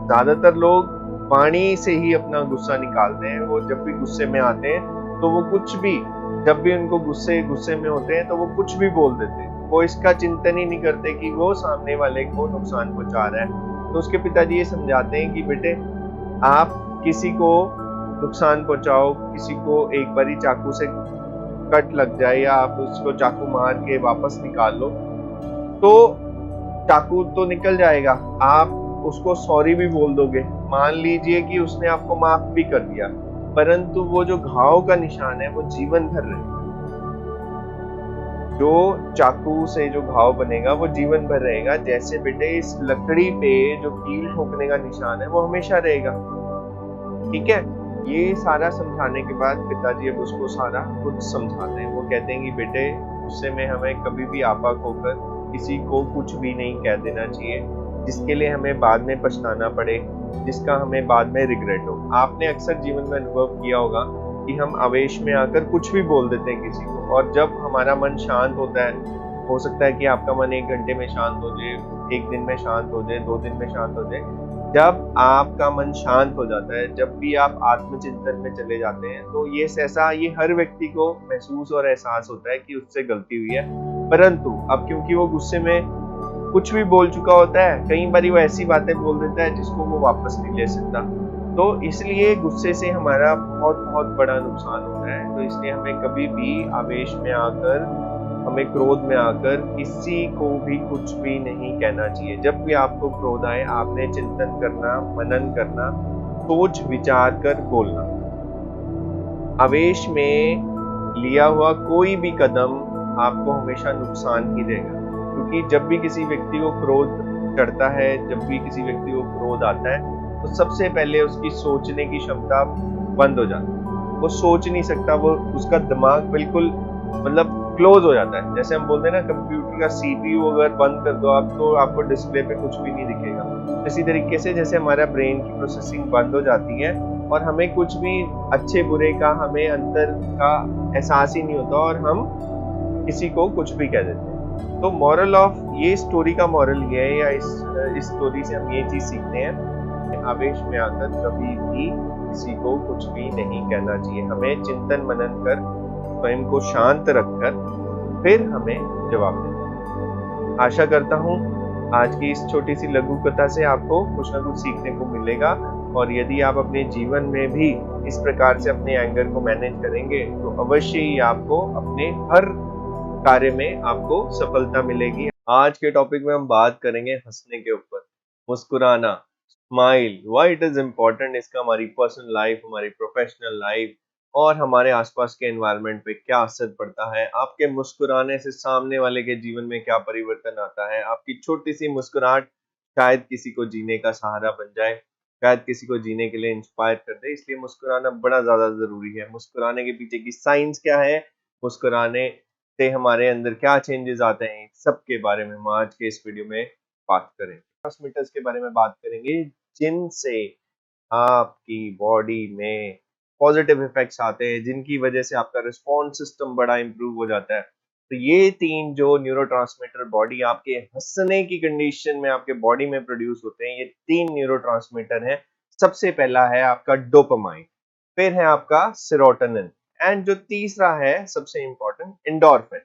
S1: ज्यादातर लोग वाणी से ही अपना गुस्सा निकालते हैं। वो जब भी गुस्से में आते हैं तो वो कुछ भी, जब भी उनको गुस्से में होते हैं तो वो कुछ भी बोल देते हैं। वो इसका चिंतन ही नहीं करते कि वो सामने वाले को नुकसान पहुंचा रहा है। तो उसके पिताजी ये समझाते हैं कि बेटे आप किसी को नुकसान पहुंचाओ, किसी को एक बारी चाकू से कट लग जाए या आप उसको चाकू मार के वापस निकाल लो तो चाकू तो निकल जाएगा, आप उसको सॉरी भी बोल दोगे, मान लीजिए कि उसने आपको माफ भी कर दिया, परंतु वो जो घाव का निशान है वो जीवन भर रहेगा। जो चाकू से जो घाव बनेगा वो जीवन भर रहेगा। जैसे बेटे इस लकड़ी पे जो कील ठोकने का निशान है वो हमेशा रहेगा। ठीक है, ये सारा समझाने के बाद पिताजी अब उसको सारा कुछ समझाते हैं। वो कहते हैं कि बेटे गुस्से में हमें कभी भी आपाक होकर किसी को कुछ भी नहीं कह देना चाहिए जिसके लिए हमें बाद में पछताना पड़े, जिसका हमें बाद में रिग्रेट हो। आपने अक्सर जीवन में अनुभव किया होगा कि हम आवेश में आकर कुछ भी बोल देते हैं किसी को, और जब हमारा मन शांत होता है, हो सकता है कि आपका मन 1 घंटे में शांत हो जाए, 1 दिन में शांत हो जाए, 2 दिन में शांत हो जाए। जब आपका मन शांत हो जाता है, जब भी आप आत्मचिंतन में चले जाते हैं, तो ये हर व्यक्ति को महसूस और एहसास होता है कि उससे गलती हुई है। परंतु अब क्योंकि वो गुस्से में कुछ भी बोल चुका होता है, कई बार वो ऐसी बातें बोल देता है जिसको वो वापस नहीं ले सकता। तो इसलिए गुस्से से हमारा बहुत बहुत बड़ा नुकसान होता है। तो इसलिए हमें कभी भी आवेश में आकर हमें क्रोध में आकर किसी को भी कुछ भी नहीं कहना चाहिए। जब भी आपको क्रोध आए, आपने चिंतन करना, मनन करना, सोच विचार कर बोलना। आवेश में लिया हुआ कोई भी कदम आपको हमेशा नुकसान ही देगा, क्योंकि जब भी किसी व्यक्ति को क्रोध चढ़ता है, जब भी किसी व्यक्ति को क्रोध आता है, तो सबसे पहले उसकी सोचने की क्षमता बंद हो जाती है। वो सोच नहीं सकता, वो उसका दिमाग बिल्कुल मतलब क्लोज हो जाता है। जैसे हम बोलते हैं ना, कंप्यूटर का सीपीयू अगर बंद कर दो आप, तो आपको डिस्प्ले पे कुछ भी नहीं दिखेगा। इसी तरीके से जैसे हमारा ब्रेन की प्रोसेसिंग बंद हो जाती है और हमें कुछ भी अच्छे बुरे का, हमें अंतर का एहसास ही नहीं होता और हम किसी को कुछ भी कह देते हैं। तो मॉरल ऑफ ये स्टोरी का मॉरल ये है, या इस स्टोरी से हम ये चीज सीखते हैं, आवेश में आकर कभी भी किसी को कुछ भी नहीं कहना चाहिए। हमें चिंतन मनन कर, स्वयं को शांत रखकर फिर हमें जवाब देना। आशा करता हूँ आज की इस छोटी सी लघु कथा से आपको कुछ ना कुछ सीखने को मिलेगा, और यदि आप अपने जीवन में भी इस प्रकार से अपने एंगर को मैनेज करेंगे, तो अवश्य ही आपको अपने हर कार्य में आपको सफलता मिलेगी। आज के टॉपिक में हम बात करेंगे हंसने के ऊपर, मुस्कुराना, smile, why it is important, इसका हमारी पर्सनल लाइफ, हमारी प्रोफेशनल लाइफ और हमारे आसपास के एनवायरनमेंट पे क्या असर पड़ता है। आपके मुस्कुराने से सामने वाले के जीवन में क्या परिवर्तन आता है। आपकी छोटी सी मुस्कुराहट शायद किसी को जीने का सहारा बन जाए, शायद किसी को जीने के लिए इंस्पायर कर दे। इसलिए मुस्कुराना बड़ा ज्यादा जरूरी है। मुस्कुराने के पीछे की साइंस क्या है, मुस्कुराने से हमारे अंदर क्या चेंजेस आते हैं, सबके बारे में हम आज के इस वीडियो में बात करेंगे। ट्रांसमीटर्स के बारे में बात करेंगे, जिनसे आपकी बॉडी में पॉजिटिव इफेक्ट्स आते हैं, जिनकी वजह से आपका रिस्पॉन्स सिस्टम बड़ा इंप्रूव हो जाता है। तो ये 3 जो न्यूरोट्रांसमीटर बॉडी आपके हंसने की कंडीशन में आपके बॉडी में प्रोड्यूस होते हैं, ये 3 न्यूरोट्रांसमीटर हैं। सबसे पहला है आपका डोपामाइन, फिर है आपका सेरोटोनिन, एंड जो तीसरा है सबसे इंपॉर्टेंट, एंडोर्फिन।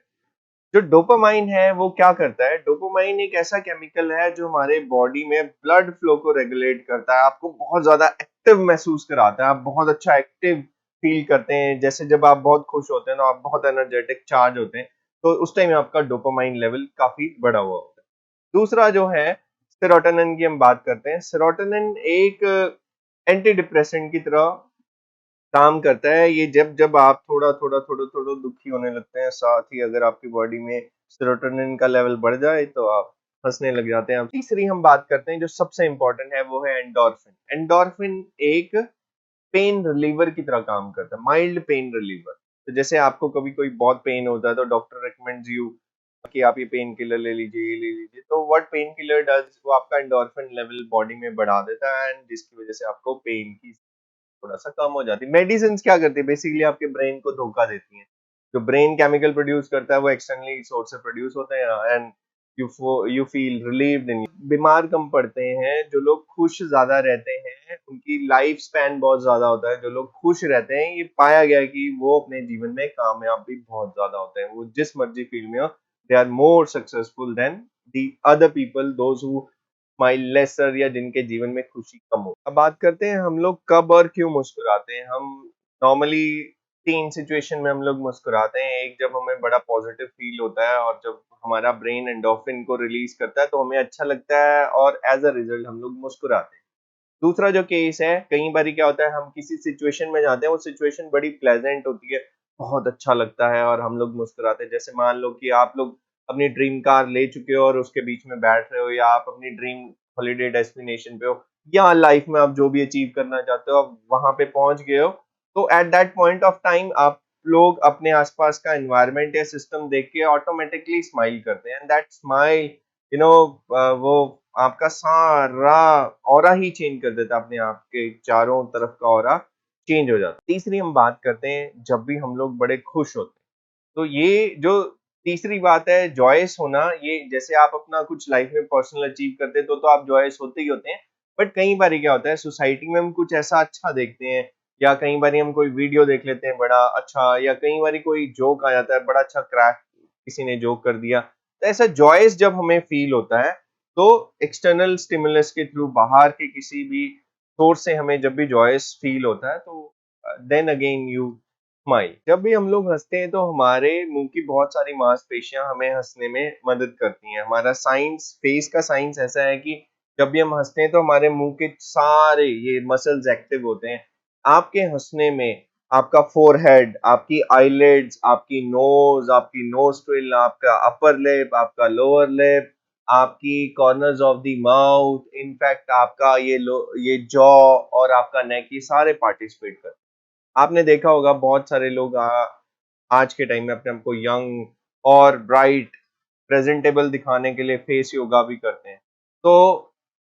S1: जो डोपामाइन है वो क्या करता है, डोपामाइन एक ऐसा केमिकल है जो हमारे बॉडी में ब्लड फ्लो को रेगुलेट करता है, आपको बहुत ज्यादा एक्टिव महसूस कराता है, आप बहुत अच्छा एक्टिव फील करते हैं। जैसे जब आप बहुत खुश होते हैं तो आप बहुत एनर्जेटिक चार्ज होते हैं, तो उस टाइम आपका डोपामाइन लेवल काफी बढ़ा हुआ होता है। दूसरा जो है सेरोटोनिन की हम बात करते हैं। सेरोटोनिन एक एंटी डिप्रेसेंट की तरह काम करता है। ये जब जब आप थोड़ा दुखी होने लगते हैं, साथ ही अगर आपकी बॉडी में सेरोटोनिन का लेवल बढ़ जाए तो आप हंसने लग जाते हैं। तीसरी हम बात करते हैं जो सबसे इंपॉर्टेंट है, वो है एंडोर्फिन। एंडोर्फिन एक पेन रिलीवर की तरह काम करता है, माइल्ड पेन रिलीवर। तो जैसे आपको कभी कोई बहुत पेन होता है तो डॉक्टर रिकमेंड्स यू कि आप ये पेन किलर ले लीजिए, ये ले लीजिए। तो व्हाट पेन किलर डज, वो आपका एंडोर्फिन लेवल बॉडी में बढ़ा देता है, एंड जिसकी वजह से आपको पेन की थोड़ा सा कम हो जाती है। मेडिसिन क्या करती है, बेसिकली आपके ब्रेन को धोखा देती है। जो ब्रेन केमिकल प्रोड्यूस करता है वो एक्सटर्नली सोर्स से प्रोड्यूस होते हैं, एंड यू फील रिलीव्ड इन। बीमार कम पड़ते हैं जो लोग खुश ज्यादा रहते हैं, उनकी लाइफ स्पैन बहुत ज्यादा होता है। जो लोग खुश रहते हैं, ये पाया गया है कि वो अपने जीवन में कामयाब भी बहुत ज्यादा होते हैं। वो जिस मर्जी फील्ड में हो, they are more successful than the other people those who smile lesser, या जिनके जीवन में खुशी कम हो। अब बात करते हैं हम लोग कब और क्यों मुस्कुराते हैं। हम नॉर्मली 3 सिचुएशन में हम लोग मुस्कुराते हैं। एक, जब हमें बड़ा पॉजिटिव फील होता है और जब हमारा ब्रेन एंडोर्फिन को रिलीज करता है तो हमें अच्छा लगता है और एज अ रिजल्ट हम लोग मुस्कुराते हैं। दूसरा जो केस है, कई बार क्या होता है, हम किसी सिचुएशन में जाते हैं, वो सिचुएशन बड़ी प्लेजेंट होती है, बहुत अच्छा लगता है और हम लोग मुस्कुराते हैं। जैसे मान लो कि आप लोग अपनी ड्रीम कार ले चुके हो और उसके बीच में बैठ रहे हो, या आप अपनी ड्रीम हॉलीडे डेस्टिनेशन पे हो, या लाइफ में आप जो भी अचीव करना चाहते हो आप वहां पे पहुंच गए हो, तो at that point of time आप लोग अपने आसपास का एनवायरनमेंट या सिस्टम देख के ऑटोमेटिकली स्माइल करते हैं, एंड दैट स्माइल वो आपका सारा ऑरा ही चेंज कर देता है, अपने आप के चारों तरफ का ऑरा चेंज हो जाता है। तीसरी हम बात करते हैं, जब भी हम लोग बड़े खुश होते हैं, तो ये जो तीसरी बात है जॉयस होना, ये जैसे आप अपना कुछ लाइफ में पर्सनल अचीव करते हैं तो आप जॉयस होते ही होते हैं। बट कई बार क्या होता है, सोसाइटी में हम कुछ ऐसा अच्छा देखते हैं, या कई बार हम कोई वीडियो देख लेते हैं बड़ा अच्छा, या कई बार कोई जोक आ जाता है, बड़ा अच्छा क्रैक किसी ने जोक कर दिया, तो ऐसा जॉयस जब हमें फील होता है, तो एक्सटर्नल स्टिमुलस के थ्रू, बाहर के किसी भी सोर्स से हमें जब भी जॉयस फील होता है, तो देन अगेन यू स्माइल। जब भी हम लोग हंसते हैं तो हमारे मुंह की बहुत सारी मांसपेशियां हमें हंसने में मदद करती हैं। हमारा साइंस, फेस का साइंस ऐसा है कि जब भी हम हंसते हैं तो हमारे मुंह के सारे ये मसल्स एक्टिव होते हैं। आपके हंसने में आपका फोरहेड, आपकी आईलिड्स, आपकी आपकी नोस्ट्रिल, आपका अपर लिप, आपका लोअर लिप, आपकी corners of the mouth, in fact आपका ये जॉ और आपका नेक, ये सारे पार्टिसिपेट करते हैं। आपने देखा होगा बहुत सारे लोग आज के टाइम में अपने आप को यंग और ब्राइट प्रेजेंटेबल दिखाने के लिए फेस योगा भी करते हैं। तो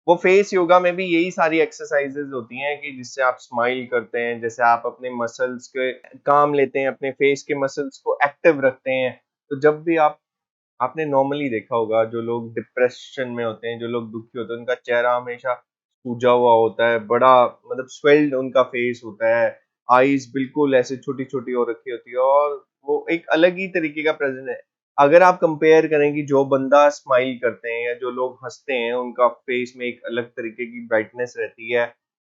S1: वो फेस योगा में भी यही सारी एक्सरसाइजेज होती हैं कि जिससे आप स्माइल करते हैं, जैसे आप अपने मसल्स के काम लेते हैं, अपने फेस के मसल्स को एक्टिव रखते हैं। तो जब भी आपने नॉर्मली देखा होगा जो लोग डिप्रेशन में होते हैं, जो लोग दुखी होते हैं, उनका चेहरा हमेशा सूजा हुआ होता है, बड़ा मतलब स्वेल्ड उनका फेस होता है, आईज बिल्कुल ऐसे छोटी छोटी हो रखी होती है और वो एक अलग ही तरीके का प्रेजेंट है। अगर आप कंपेयर करें कि जो बंदा स्माइल करते हैं या जो लोग हंसते हैं, उनका फेस में एक अलग तरीके की ब्राइटनेस रहती है,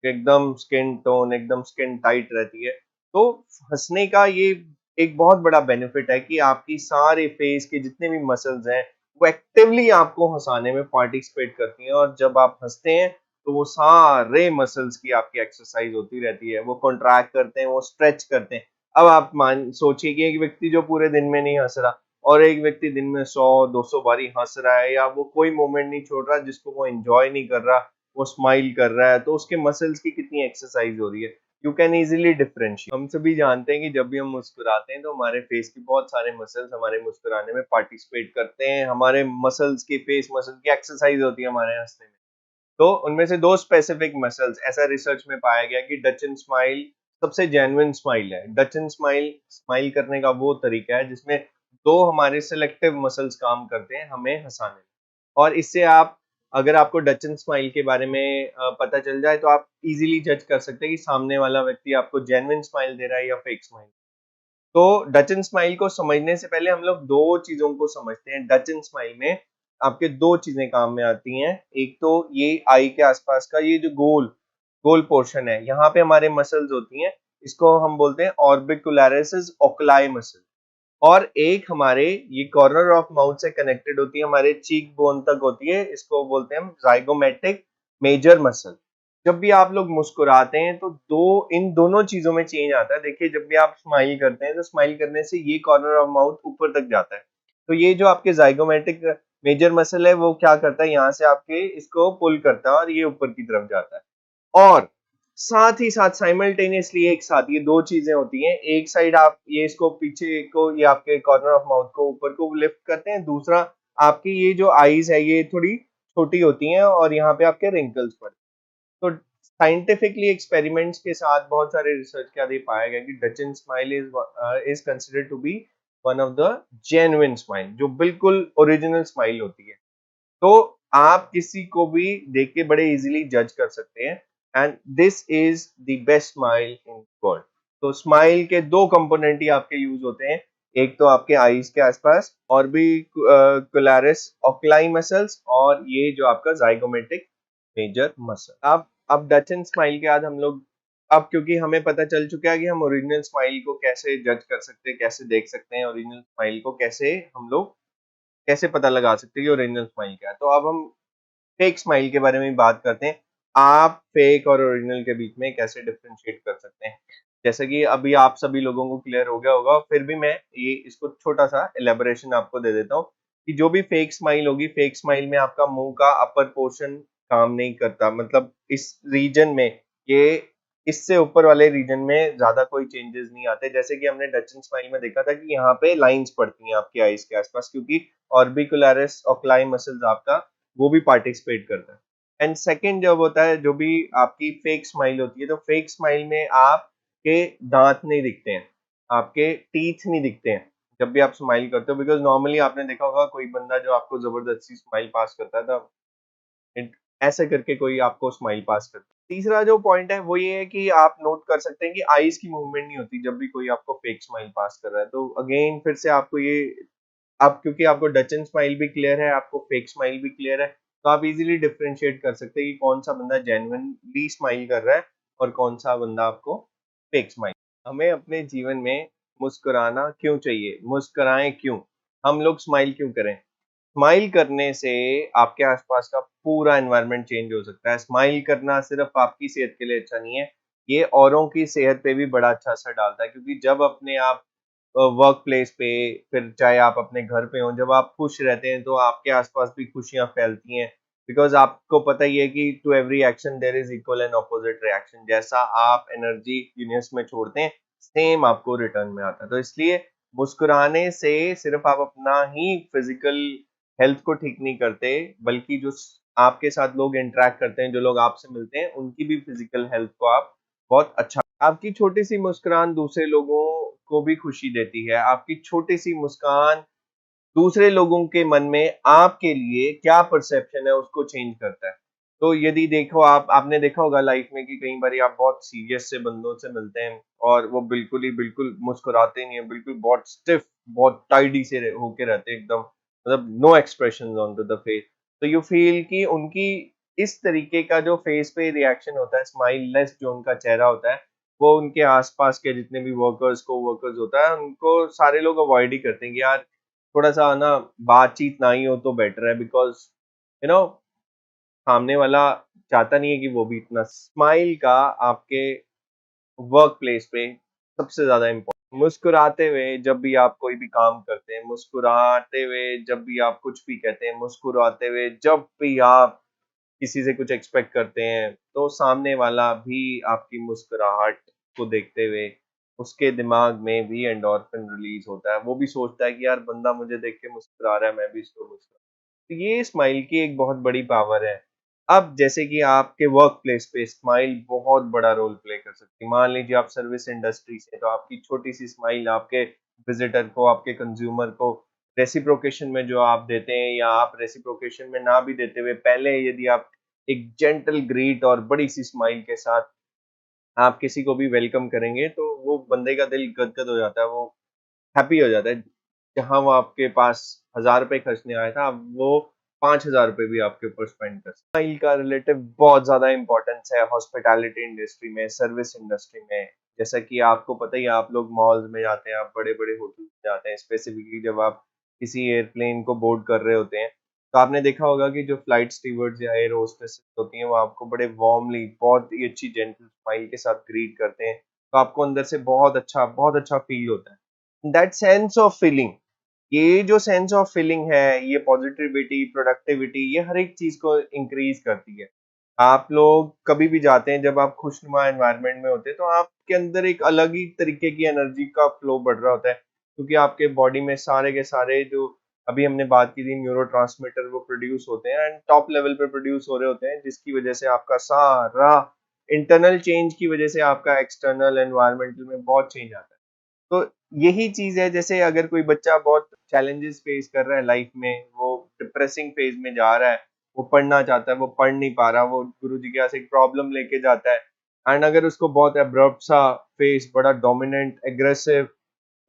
S1: एकदम स्किन टोन एकदम स्किन टाइट रहती है। तो हंसने का ये एक बहुत बड़ा बेनिफिट है कि आपकी सारे फेस के जितने भी मसल्स हैं वो एक्टिवली आपको हंसाने में पार्टिसिपेट करती हैं, और जब आप हंसते हैं तो वो सारे मसल्स की आपकी एक्सरसाइज होती रहती है, वो कॉन्ट्रैक्ट करते हैं, वो स्ट्रेच करते हैं। अब आप मान सोचिए कि एक व्यक्ति जो पूरे दिन में नहीं हंस रहा और एक व्यक्ति दिन में 100-200 बारी हंस रहा है, या वो कोई मोमेंट नहीं छोड़ रहा जिसको वो एंजॉय नहीं कर रहा, वो स्माइल कर रहा है, तो उसके मसल्स की कितनी एक्सरसाइज हो रही है। You can easily differentiate. हम सभी जानते हैं कि जब भी हम मुस्कुराते हैं तो हमारे फेस के बहुत सारे मसल्स हमारे मुस्कुराने में पार्टिसिपेट करते हैं, हमारे मसल्स की, फेस मसल की एक्सरसाइज होती है हमारे हंसने में। तो उनमें से दो स्पेसिफिक मसल्स, ऐसा रिसर्च में पाया गया कि डचन स्माइल सबसे जेन्युइन स्माइल है। डचन स्माइल स्माइल करने का वो तरीका है जिसमें दो हमारे सिलेक्टिव मसल्स काम करते हैं हमें हंसाने में। और इससे आप, अगर आपको डचन स्माइल के बारे में पता चल जाए तो आप इजीली जज कर सकते हैं कि सामने वाला व्यक्ति आपको जेन्युइन स्माइल दे रहा है या फेक स्माइल। तो डचन स्माइल को समझने से पहले हम लोग दो चीजों को समझते हैं। डचन स्माइल में आपके दो चीजें काम में आती हैं। एक तो ये आई के आसपास का ये जो गोल गोल पोर्शन है, यहाँ पे हमारे मसल्स होती हैं, इसको हम बोलते हैं ऑर्बिकुलरिस ओकुलाई मसल। और एक हमारे ये कॉर्नर ऑफ माउथ से कनेक्टेड होती है, हमारे चीक बोन तक होती है, इसको बोलते हैं हम जाइगोमेटिक मेजर मसल। जब भी आप लोग मुस्कुराते हैं तो इन दोनों चीजों में चेंज आता है। देखिए, जब भी आप स्माइल करते हैं तो स्माइल करने से ये कॉर्नर ऑफ माउथ ऊपर तक जाता है, तो ये जो आपके जाइगोमेटिक मेजर मसल है वो क्या करता है, यहाँ से आपके इसको पुल करता है और ये ऊपर की तरफ जाता है। और साथ ही साथ साइमल्टेनियसली एक साथ ये दो चीजें होती हैं। एक साइड आप ये इसको पीछे को, ये आपके कॉर्नर ऑफ माउथ को ऊपर को लिफ्ट करते हैं, दूसरा आपकी ये जो आईज है ये थोड़ी छोटी होती हैं और यहाँ पे आपके रिंकल्स पड़ते हैं। तो साइंटिफिकली एक्सपेरिमेंट्स के साथ बहुत सारे रिसर्च के बाद ये पाया गया कि Duchenne smile is considered to be one of the genuine smile, जो बिल्कुल ओरिजिनल स्माइल होती है। तो आप किसी को भी देख के बड़े इजीली जज कर सकते हैं, and this is the best smile in world. तो स्माइल के दो कंपोनेंट ही आपके यूज होते हैं, एक तो आपके आईज के आसपास और भी कुलारिस ऑक्लाई मसल्स, और ये जो आपका जाइगोमेटिक मेजर मसल। अब डचन स्माइल के बाद हम लोग, अब क्योंकि हमें पता चल चुका है कि हम ओरिजिनल स्माइल को कैसे जज कर सकते हैं, कैसे देख सकते हैं, ओरिजिनल स्माइल को कैसे हम लोग कैसे पता लगा सकते हैं कि ओरिजिनल स्माइल क्या है, तो अब हम फेक स्माइल के बारे में बात करते हैं। आप फेक और ओरिजिनल के बीच में कैसे डिफरेंशिएट कर सकते हैं। जैसे कि अभी आप सभी लोगों को क्लियर हो गया होगा, फिर भी मैं ये इसको छोटा सा एलेबोरेशन आपको दे देता हूँ कि जो भी फेक स्माइल होगी, फेक स्माइल में आपका मुंह का अपर पोर्शन काम नहीं करता, मतलब इस रीजन में, ये इससे ऊपर वाले रीजन में ज्यादा कोई चेंजेस नहीं आते। जैसे कि हमने डचन स्माइल में देखा था कि यहाँ पे लाइंस पड़ती हैं आपकी आईज के आसपास, क्योंकि ऑर्बिकुलरिस ऑक्लाई मसल्स आपका वो भी पार्टिसिपेट करता है। एंड सेकंड जब होता है, जो भी आपकी फेक स्माइल होती है, तो फेक स्माइल में आपके दांत नहीं दिखते हैं, आपके टीथ नहीं दिखते हैं जब भी आप स्माइल करते हो, बिकॉज नॉर्मली आपने देखा होगा कोई बंदा जो आपको जबरदस्ती स्माइल पास करता है, तो ऐसे करके कोई आपको स्माइल पास करता है। तीसरा जो पॉइंट है वो ये है कि आप नोट कर सकते हैं कि आईज की मूवमेंट नहीं होती जब भी कोई आपको फेक स्माइल पास कर रहा है। तो अगेन फिर से आपको ये, आप क्योंकि आपको डचन स्माइल भी क्लियर है, आपको फेक स्माइल भी क्लियर है, तो आप इजीली डिफरेंशिएट कर सकते हैं कि कौन सा बंदा जेन्युइनली स्माइल कर रहा है और कौन सा बंदा आपको फेक स्माइल। हमें अपने जीवन में मुस्कुराना क्यों चाहिए, मुस्कुराएं क्यों, हम लोग स्माइल क्यों करें। स्माइल करने से आपके आसपास का पूरा एनवायरनमेंट चेंज हो सकता है। स्माइल करना सिर्फ आपकी सेहत के लिए अच्छा नहीं है, ये औरों की सेहत पे भी बड़ा अच्छा असर डालता है, क्योंकि जब अपने आप वर्क प्लेस पे, फिर चाहे आप अपने घर पे हो, जब आप खुश रहते हैं तो आपके आसपास भी खुशियां फैलती हैं। बिकॉज आपको पता ही है कि to every action there is equal and opposite reaction. जैसा आप एनर्जी यूनिवर्स में छोड़ते हैं, सेम आपको रिटर्न में आता है। तो इसलिए मुस्कुराने से सिर्फ आप अपना ही फिजिकल हेल्थ को ठीक नहीं करते, बल्कि जो आपके साथ लोग इंटरेक्ट करते हैं, जो लोग आपसे मिलते हैं, उनकी भी फिजिकल हेल्थ को आप बहुत अच्छा। आपकी छोटी सी मुस्कुराहट दूसरे लोगों को भी खुशी देती है। आपकी छोटी सी मुस्कान दूसरे लोगों के मन में आपके लिए क्या परसेप्शन है उसको चेंज करता है। तो यदि देखो, आपने देखा होगा लाइफ में कि कई बार आप बहुत सीरियस से बंदों से मिलते हैं और वो बिल्कुल ही बिल्कुल मुस्कुराते नहीं है, बिल्कुल बहुत स्टिफ, बहुत टाइडी से होके रहते हैं एकदम, मतलब no expression on to the face. तो यू फील कि उनकी इस तरीके का जो फेस पे रिएक्शन होता है, स्माइल लेस जो उनका चेहरा होता है, वो उनके आसपास के जितने भी वर्कर्स होता है, उनको सारे लोग अवॉइड ही करते हैं कि यार थोड़ा सा ना बातचीत ना ही हो तो बेटर है। बिकॉज यू नो सामने वाला चाहता नहीं है कि वो भी इतना। स्माइल का आपके वर्क प्लेस पे सबसे ज्यादा इम्पोर्टेंट, मुस्कुराते हुए जब भी आप कोई भी काम करते हैं, मुस्कुराते हुए जब भी आप कुछ भी कहते हैं, मुस्कुराते हुए जब भी आप किसी से कुछ एक्सपेक्ट करते हैं, तो सामने वाला भी आपकी मुस्कुराहट को देखते हुए उसके दिमाग में भी एंडोर्फिन रिलीज होता है। वो भी सोचता है कि यार बंदा मुझे देख के मुस्कुरा रहा है, मैं भी इसको मुस्कुरा। तो ये स्माइल की एक बहुत बड़ी पावर है। अब जैसे कि आपके वर्क प्लेस पे स्माइल बहुत बड़ा रोल प्ले कर सकती है। मान लीजिए आप सर्विस इंडस्ट्री से, तो आपकी छोटी सी स्माइल आपके विजिटर को, आपके कंज्यूमर को रेसिप्रोकेशन में जो आप देते हैं, या आप रेसिप्रोकेशन में ना भी देते हुए पहले यदि आप एक जेंटल ग्रीट और बड़ी सी स्माइल के साथ आप किसी को भी वेलकम करेंगे, तो वो बंदे का दिल गदगद हो जाता है, वो हैप्पी हो जाता है। जहाँ वो आपके पास 1000 रुपए खर्चने आया था, अब वो 5000 रुपए भी आपके ऊपर स्पेंड कर सकता है। स्माइल का रिलेटिव बहुत ज्यादा इंपॉर्टेंस है हॉस्पिटैलिटी इंडस्ट्री में, सर्विस इंडस्ट्री में। जैसा कि आपको पता ही है, आप लोग मॉल्स में जाते हैं, आप बड़े बड़े होटल में जाते हैं, स्पेसिफिकली जब आप किसी एयरप्लेन को बोर्ड कर रहे होते हैं, तो आपने देखा होगा कि जो फ्लाइट स्टीवर्ड्स या एयर होस्टेस होती हैं, वो आपको बड़े वार्मली, बहुत ही अच्छी जेंटल स्माइल के साथ ग्रीट करते हैं। तो आपको अंदर से बहुत अच्छा फील होता है। दैट सेंस ऑफ फीलिंग, ये जो सेंस ऑफ फीलिंग है, ये पॉजिटिविटी, प्रोडक्टिविटी, ये हर एक चीज को इंक्रीज करती है। आप लोग कभी भी जाते हैं, जब आप खुशनुमा एनवायरनमेंट में होते हैं, तो आपके अंदर एक अलग ही तरीके की एनर्जी का फ्लो बढ़ रहा होता है, क्योंकि आपके बॉडी में सारे के सारे जो अभी हमने बात की थी न्यूरोट्रांसमीटर, वो प्रोड्यूस होते हैं एंड टॉप लेवल पे प्रोड्यूस हो रहे होते हैं, जिसकी वजह से आपका सारा इंटरनल चेंज की वजह से आपका एक्सटर्नल एनवायरमेंटल में बहुत चेंज आता है। तो यही चीज है, जैसे अगर कोई बच्चा बहुत चैलेंजेस फेस कर रहा है लाइफ में, वो डिप्रेसिंग फेज में जा रहा है, वो पढ़ना चाहता है, वो पढ़ नहीं पा रहा, वो गुरुजी के पास एक प्रॉब्लम लेके जाता है, एंड अगर उसको बहुत अब्रप्ट सा फेस, बड़ा डोमिनेंट एग्रेसिव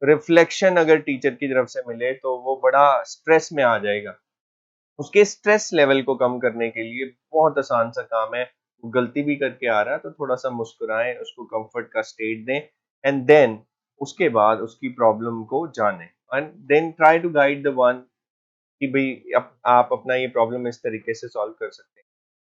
S1: रिफ्लेक्शन अगर टीचर की तरफ से मिले, तो वो बड़ा स्ट्रेस में आ जाएगा। उसके स्ट्रेस लेवल को कम करने के लिए बहुत आसान सा काम है, वो गलती भी करके आ रहा है तो थोड़ा सा मुस्कुराएं, उसको कंफर्ट का स्टेट दें, एंड देन उसके बाद उसकी प्रॉब्लम को जानें, and then try to guide the one कि भाई आप अपना ये प्रॉब्लम इस तरीके से सॉल्व कर सकते हैं।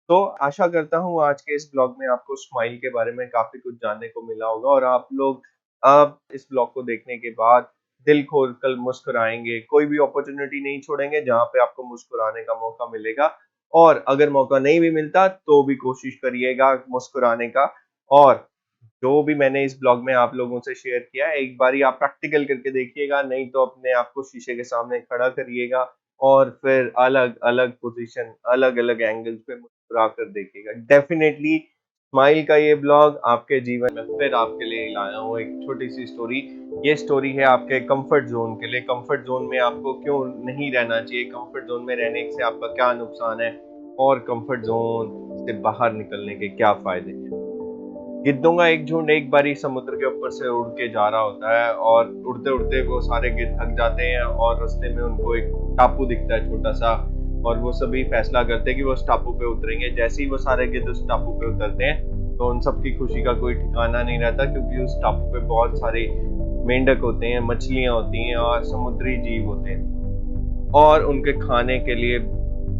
S1: तो आशा करता हूँ आज के इस ब्लॉग में आपको स्माइल के बारे में काफी कुछ जानने को मिला होगा, और आप लोग अब इस ब्लॉग को देखने के बाद दिल खोल कर मुस्कुराएंगे, कोई भी अपॉर्चुनिटी नहीं छोड़ेंगे जहां पे आपको मुस्कुराने का मौका मिलेगा। और अगर मौका नहीं भी मिलता तो भी कोशिश करिएगा मुस्कुराने का। और जो भी मैंने इस ब्लॉग में आप लोगों से शेयर किया है, एक बारी आप प्रैक्टिकल करके देखिएगा, नहीं तो अपने आप को शीशे के सामने खड़ा करिएगा और फिर अलग अलग पोजीशन, अलग अलग एंगल्स पे मुस्कुरा कर देखिएगा। डेफिनेटली स्माइल का ये ब्लॉग आपके जीवन में फिर आपके लिए लाया हूँ एक छोटी सी स्टोरी। ये स्टोरी है आपके कंफर्ट जोन के लिए। कंफर्ट जोन में आपको क्यों नहीं रहना चाहिए, कंफर्ट जोन में रहने से आपका क्या नुकसान है, और कंफर्ट जोन से बाहर निकलने के क्या फायदे हैं। गिद्धों का एक झुंड एक बारी समुद्र के ऊपर से उड़ के जा रहा होता है, और उड़ते उड़ते वो सारे गिद्ध थक जाते हैं, और रास्ते में उनको एक टापू दिखता है छोटा सा, और वो सभी फैसला करते हैं कि वो उस टापू पे उतरेंगे। जैसे ही वो सारे गिद्ध उस टापू पे उतरते हैं, तो उन सब की खुशी का कोई ठिकाना नहीं रहता, क्योंकि उस टापू पे बहुत सारी मेंढक होते हैं, मछलियां होती हैं और समुद्री जीव होते हैं, और उनके खाने के लिए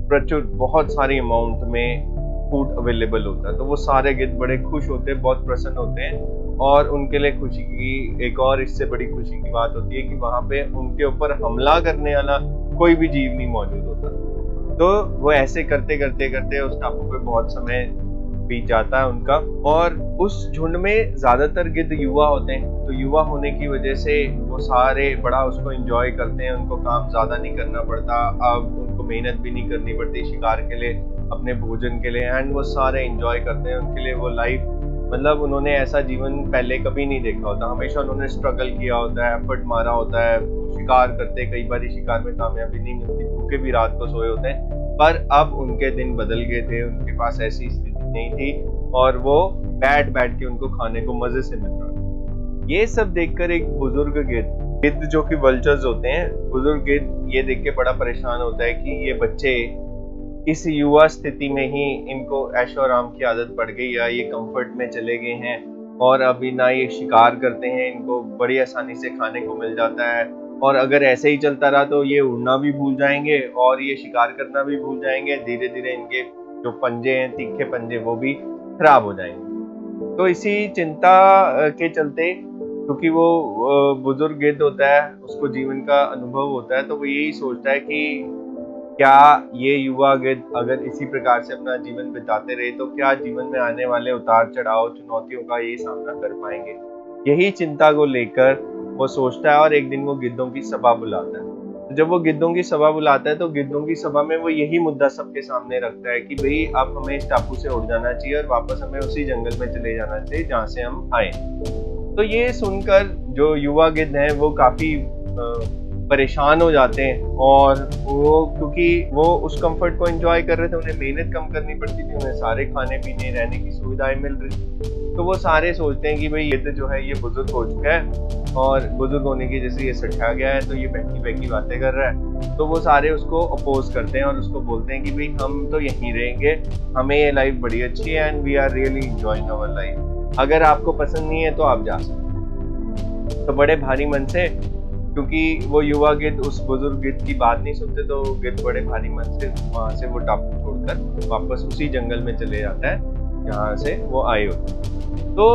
S1: प्रचुर बहुत सारी अमाउंट में फूड अवेलेबल होता है। तो वो सारे गिद्ध बड़े खुश होते हैं, बहुत प्रसन्न होते हैं, और उनके लिए खुशी की एक और इससे बड़ी खुशी की बात होती है कि वहां पे उनके ऊपर हमला करने वाला कोई भी जीव नहीं मौजूद होता। तो वो ऐसे करते करते करते उस टापू पे बहुत समय बीत जाता है उनका, और उस झुंड में ज्यादातर गिद्ध युवा होते हैं। तो युवा होने की वजह से वो सारे बड़ा उसको एंजॉय करते हैं, उनको काम ज्यादा नहीं करना पड़ता, अब उनको मेहनत भी नहीं करनी पड़ती शिकार के लिए, अपने भोजन के लिए, एंड वो सारे एंजॉय करते हैं। उनके लिए वो लाइफ, मतलब उन्होंने ऐसा जीवन पहले कभी नहीं देखा होता, हमेशा उन्होंने स्ट्रगल किया होता है, एफर्ट मारा होता है, शिकार करते, कई बार शिकार में कामयाबी नहीं मिलती, भूखे भी रात को सोए होते हैं। पर अब उनके दिन बदल गए थे, उनके पास ऐसी स्थिति नहीं थी, और वो बैठ बैठ के उनको खाने को मजे से मिल रहा था। ये सब देखकर एक बुजुर्ग गिद्ध जो कि वल्चर्स होते हैं, बुजुर्ग गिद्ध ये देख के बड़ा परेशान होता है कि ये बच्चे इस युवा स्थिति में ही इनको ऐशो आराम की आदत पड़ गई, या ये कंफर्ट में चले गए हैं, और अभी ना ये शिकार करते हैं, इनको बड़ी आसानी से खाने को मिल जाता है, और अगर ऐसे ही चलता रहा तो ये उड़ना भी भूल जाएंगे और ये शिकार करना भी भूल जाएंगे। धीरे धीरे इनके जो पंजे हैं, तीखे पंजे, वो भी खराब हो जाएंगे। तो इसी चिंता के चलते, क्योंकि वो बुजुर्ग गिद्ध होता है, उसको जीवन का अनुभव होता है, तो वो यही सोचता है कि क्या ये युवा गिद्ध अगर इसी प्रकार से अपना जीवन बिताते रहे तो क्या जीवन में आने वाले उतार चढ़ाव, चुनौतियों का ये सामना कर पाएंगे। यही चिंता को लेकर वो सोचता है, और एक दिन वो गिद्धों की सभा बुलाता है। जब वो गिद्धों की सभा बुलाता है तो गिद्धों की सभा में वो यही मुद्दा सबके सामने रखता है कि भाई अब हमें इस टापू से उड़ जाना चाहिए और वापस हमें उसी जंगल में चले जाना चाहिए जहाँ से हम आए। तो ये सुनकर जो युवा गिद्ध हैं वो काफी परेशान हो जाते हैं, और वो क्योंकि वो उस कंफर्ट को एंजॉय कर रहे थे, उन्हें मेहनत कम करनी पड़ती थी, उन्हें सारे खाने पीने रहने की सुविधाएं मिल रही थी। तो वो सारे सोचते हैं कि भाई गिद्ध जो है ये बुजुर्ग हो चुका है, और बुजुर्ग होने की जैसे ये सठा गया है, तो ये बहकी बहकी बातें कर रहा है। तो वो सारे उसको अपोज करते हैं और उसको बोलते हैं कि भाई हम तो यहीं रहेंगे, हमें ये लाइफ बड़ी अच्छी है, and we are really enjoying our life, अगर आपको पसंद नहीं है तो आप जा सकते। तो बड़े भारी मन से, क्योंकि वो युवा गिद्ध उस बुजुर्ग गिद्ध की बात नहीं सुनते, तो गिद्ध बड़े भारी मन से वहां से वो टापू छोड़कर वापस उसी जंगल में चले जाता है जहाँ से वो आए होते। तो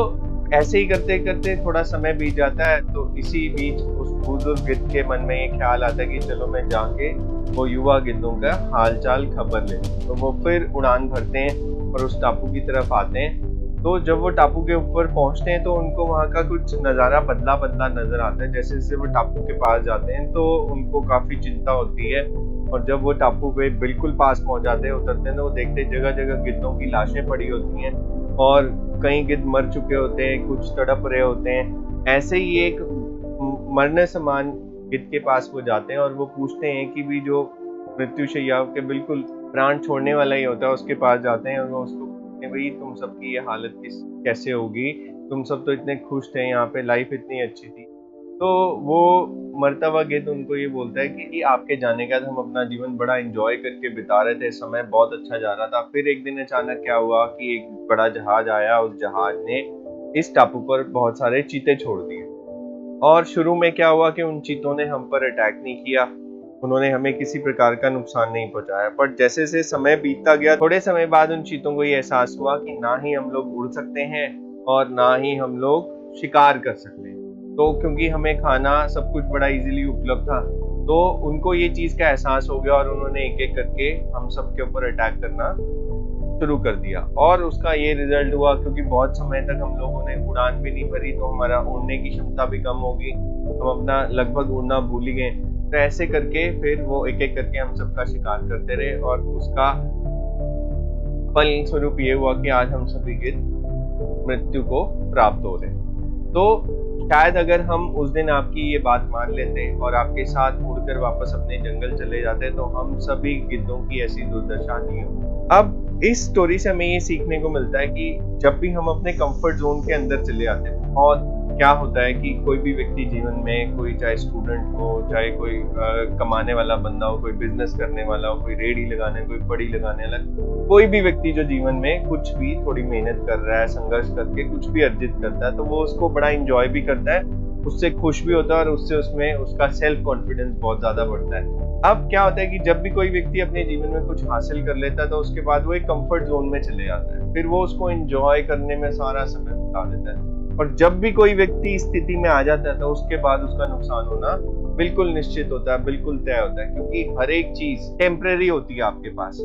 S1: ऐसे ही करते करते थोड़ा समय बीत जाता है। तो इसी बीच उस बुजुर्ग गिद्ध के मन में ये ख्याल आता है कि चलो मैं जाके वो युवा गिद्धों का हालचाल खबर ले। तो वो फिर उड़ान भरते हैं और उस टापू की तरफ आते हैं। तो जब वो टापू के ऊपर पहुंचते हैं तो उनको वहां का कुछ नज़ारा बदला बदला नजर आता है। जैसे जैसे वो टापू के पास जाते हैं तो उनको काफी चिंता होती है, और जब वो टापू पे बिल्कुल पास पहुंच जाते हैं, उतरते हैं, तो वो देखते हैं जगह जगह गिद्धों की लाशें पड़ी होती हैं, और कई गिद्ध मर चुके होते हैं, कुछ तड़प रहे होते हैं। ऐसे ही एक मरने समान गिद्ध के पास वो जाते हैं और वो पूछते हैं कि भी जो मृत्युशैया के बिल्कुल प्राण छोड़ने वाला ही होता है उसके पास जाते हैं, और वो उसको भाई तुम सबकी ये हालत कैसे होगी, तुम सब तो इतने खुश थे, यहाँ पे लाइफ इतनी अच्छी थी। तो वो मरता हुआ गिद्ध उनको ये बोलता है कि आपके जाने के बाद हम अपना जीवन बड़ा एंजॉय करके बिता रहे थे, समय बहुत अच्छा जा रहा था। फिर एक दिन अचानक क्या हुआ कि एक बड़ा जहाज आया, उस जहाज ने इस टापू पर बहुत सारे चीते छोड़ दिए, और शुरू में क्या हुआ कि उन चीतों ने हम पर अटैक नहीं किया, उन्होंने हमें किसी प्रकार का नुकसान नहीं पहुंचाया। पर जैसे जैसे समय बीतता गया, थोड़े समय बाद उन चीतों को ये एहसास हुआ कि ना ही हम लोग उड़ सकते हैं और ना ही हम लोग शिकार कर सकते हैं। तो क्योंकि हमें खाना सब कुछ बड़ा इजीली उपलब्ध था, तो उनको ये चीज का एहसास हो गया और उन्होंने एक एक करके हम सब के ऊपर अटैक करना शुरू कर दिया। और उसका ये रिजल्ट हुआ, क्योंकि बहुत समय तक हम लोगों ने उड़ान भी नहीं भरी, तो हमारा उड़ने की क्षमता भी कम होगी, हम अपना लगभग उड़ना भूल ही गए। तो ऐसे करके फिर वो एक एक करके हम सबका शिकार करते रहे, और उसका फल स्वरूप ये हुआ कि आज हम सभी गिद्ध मृत्यु को प्राप्त हो रहे। तो शायद अगर हम उस दिन आपकी ये बात मान लेते और आपके साथ उड़कर वापस अपने जंगल चले जाते, तो हम सभी गिद्धों की ऐसी दुर्दशा नहीं हो। अब इस स्टोरी से हमें ये सीखने को मिलता है कि जब भी हम अपने कंफर्ट जोन के अंदर चले आते हैं, और क्या होता है कि कोई भी व्यक्ति जीवन में, कोई चाहे स्टूडेंट हो, चाहे कोई कमाने वाला बंदा हो, कोई बिजनेस करने वाला हो, कोई रेडी लगाने, कोई पड़ी लगाने वाला, कोई भी व्यक्ति जो जीवन में कुछ भी थोड़ी मेहनत कर रहा है, संघर्ष करके कुछ भी अर्जित करता है, तो वो उसको बड़ा इंजॉय भी करता है उससे खुश भी होता है और उससे उसमें उसका सेल्फ कॉन्फिडेंस बहुत ज्यादा बढ़ता है। अब क्या होता है कि जब भी कोई व्यक्ति अपने जीवन में कुछ हासिल कर लेता है तो उसके बाद वो एक कंफर्ट जोन में चले जाता है, फिर वो उसको एंजॉय करने में सारा समय बिता देता है। और जब भी कोई व्यक्ति इस स्थिति में आ जाता है तो उसके बाद उसका नुकसान होना बिल्कुल निश्चित होता है, बिल्कुल तय होता है, क्योंकि हर एक चीज टेम्परेरी होती है आपके पास।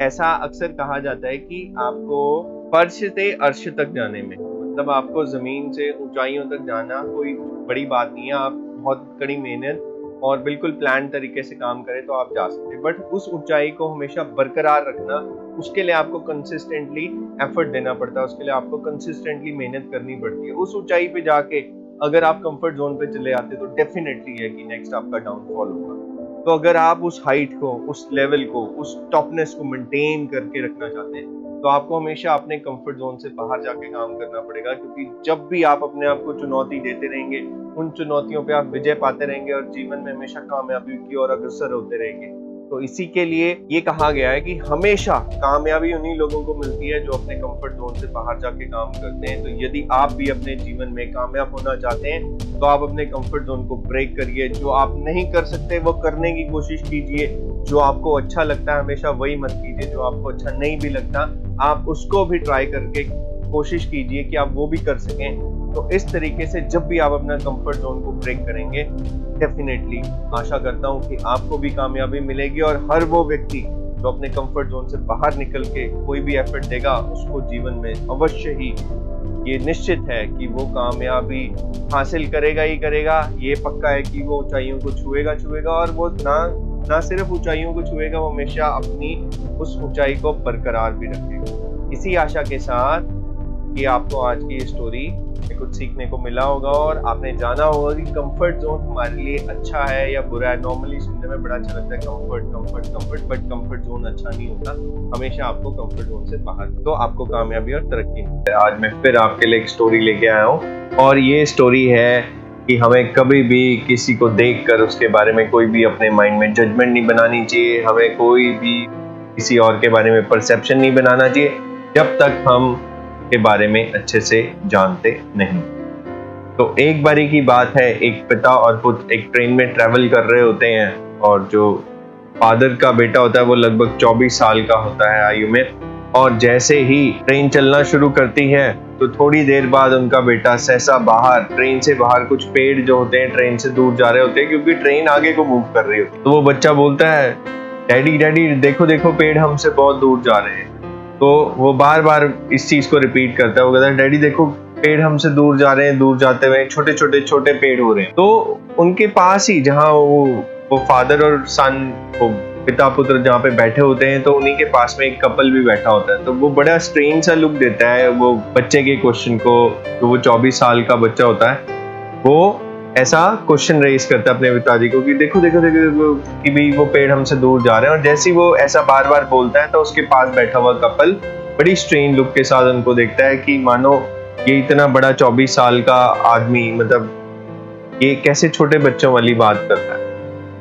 S1: ऐसा अक्सर कहा जाता है कि आपको फर्श से अर्श तक जाने में, मतलब आपको जमीन से ऊंचाइयों तक जाना कोई बड़ी बात नहीं है। आप बहुत कड़ी मेहनत और बिल्कुल प्लान तरीके से काम करें तो आप जा सकते हैं, बट उस ऊंचाई को हमेशा बरकरार रखना, उसके लिए आपको कंसिस्टेंटली एफर्ट देना पड़ता है, उसके लिए आपको कंसिस्टेंटली मेहनत करनी पड़ती है। उस ऊंचाई पे जाके अगर आप कंफर्ट जोन पे चले आते तो डेफिनेटली है कि नेक्स्ट आपका डाउनफॉल होगा। तो अगर आप उस हाइट को, उस लेवल को, उस टॉपनेस को मेंटेन करके रखना चाहते हैं तो आपको हमेशा अपने कंफर्ट जोन से बाहर जाके काम करना पड़ेगा, क्योंकि जब भी आप अपने आप को चुनौती देते रहेंगे, उन चुनौतियों पे आप विजय पाते रहेंगे और जीवन में हमेशा कामयाबी की ओर अग्रसर होते रहेंगे। तो इसी के लिए ये कहा गया है कि हमेशा कामयाबी उन्हीं लोगों को मिलती है जो अपने कंफर्ट जोन से बाहर जाके काम करते हैं। तो यदि आप भी अपने जीवन में कामयाब होना चाहते हैं तो आप अपने कंफर्ट जोन को ब्रेक करिए। जो आप नहीं कर सकते वो करने की कोशिश कीजिए। जो आपको अच्छा लगता है हमेशा वही मत कीजिए। जो आपको अच्छा नहीं भी लगता आप उसको भी ट्राई करके कोशिश कीजिए कि आप वो भी कर सकें। तो इस तरीके से जब भी आप अपना कंफर्ट जोन को ब्रेक करेंगे, डेफिनेटली आशा करता हूं कि आपको भी कामयाबी मिलेगी और हर वो व्यक्ति जो अपने कंफर्ट जोन से बाहर निकल के कोई भी एफर्ट देगा उसको जीवन में अवश्य ही ये निश्चित है कि वो कामयाबी हासिल करेगा ही करेगा। ये पक्का है कि वो ऊंचाइयों को छुएगा और वो ना सिर्फ ऊंचाइयों को छुएगा, वो हमेशा अपनी उस ऊंचाई को बरकरार भी रखेगा। इसी आशा के साथ कि आपको आज की ये स्टोरी में कुछ सीखने को मिला होगा और आपने जाना होगा कि कंफर्ट जोन हमारे लिए अच्छा है या बुरा है। नॉर्मली सुनने में बड़ा अच्छा लगता है कंफर्ट, बट कंफर्ट जोन अच्छा नहीं होता। हमेशा आपको कंफर्ट जोन से बाहर तो आपको कामयाबी और तरक्की मिलती है। आज मैं फिर आपके लिए एक स्टोरी लेके आया हूँ और ये स्टोरी है कि हमें कभी भी किसी को देखकर उसके बारे में कोई भी अपने माइंड में जजमेंट नहीं बनानी चाहिए। हमें कोई भी किसी और के बारे में परसेप्शन नहीं बनाना चाहिए जब तक हम के बारे में अच्छे से जानते नहीं। तो एक बारी की बात है, एक पिता और पुत्र एक ट्रेन में ट्रैवल कर रहे होते हैं और जो फादर का बेटा होता है वो लगभग 24 साल का होता है आयु में। और जैसे ही ट्रेन चलना शुरू करती है तो थोड़ी देर बाद उनका बेटा सहसा बाहर, ट्रेन से बाहर कुछ पेड़ जो होते हैं ट्रेन से दूर जा रहे होते हैं क्योंकि ट्रेन आगे को मूव कर रही होती है। तो वो बच्चा बोलता है, डैडी देखो पेड़ हमसे बहुत दूर जा रहे हैं। तो वो बार बार इस चीज को रिपीट करता है। वो कहता है, डैडी देखो पेड़ हमसे दूर जा रहे हैं, दूर जाते हुए छोटे पेड़ हो रहे हैं। तो उनके पास ही जहाँ वो फादर और सन, वो पिता पुत्र जहाँ पे बैठे होते हैं, तो उन्हीं के पास में एक कपल भी बैठा होता है। तो वो बड़ा स्ट्रेंज सा लुक देता है वो बच्चे के क्वेश्चन को। तो वो 24 साल का बच्चा होता है, वो ऐसा क्वेश्चन रेज करता है अपने पिताजी को कि देखो कि भाई वो पेड़ हमसे दूर जा रहे हैं। और जैसे ही वो ऐसा बार बार बोलता है तो उसके पास बैठा हुआ कपल बड़ी स्ट्रेंज लुक के साथ उनको देखता है कि मानो ये इतना बड़ा 24 साल का आदमी, मतलब ये कैसे छोटे बच्चों वाली बात करता है।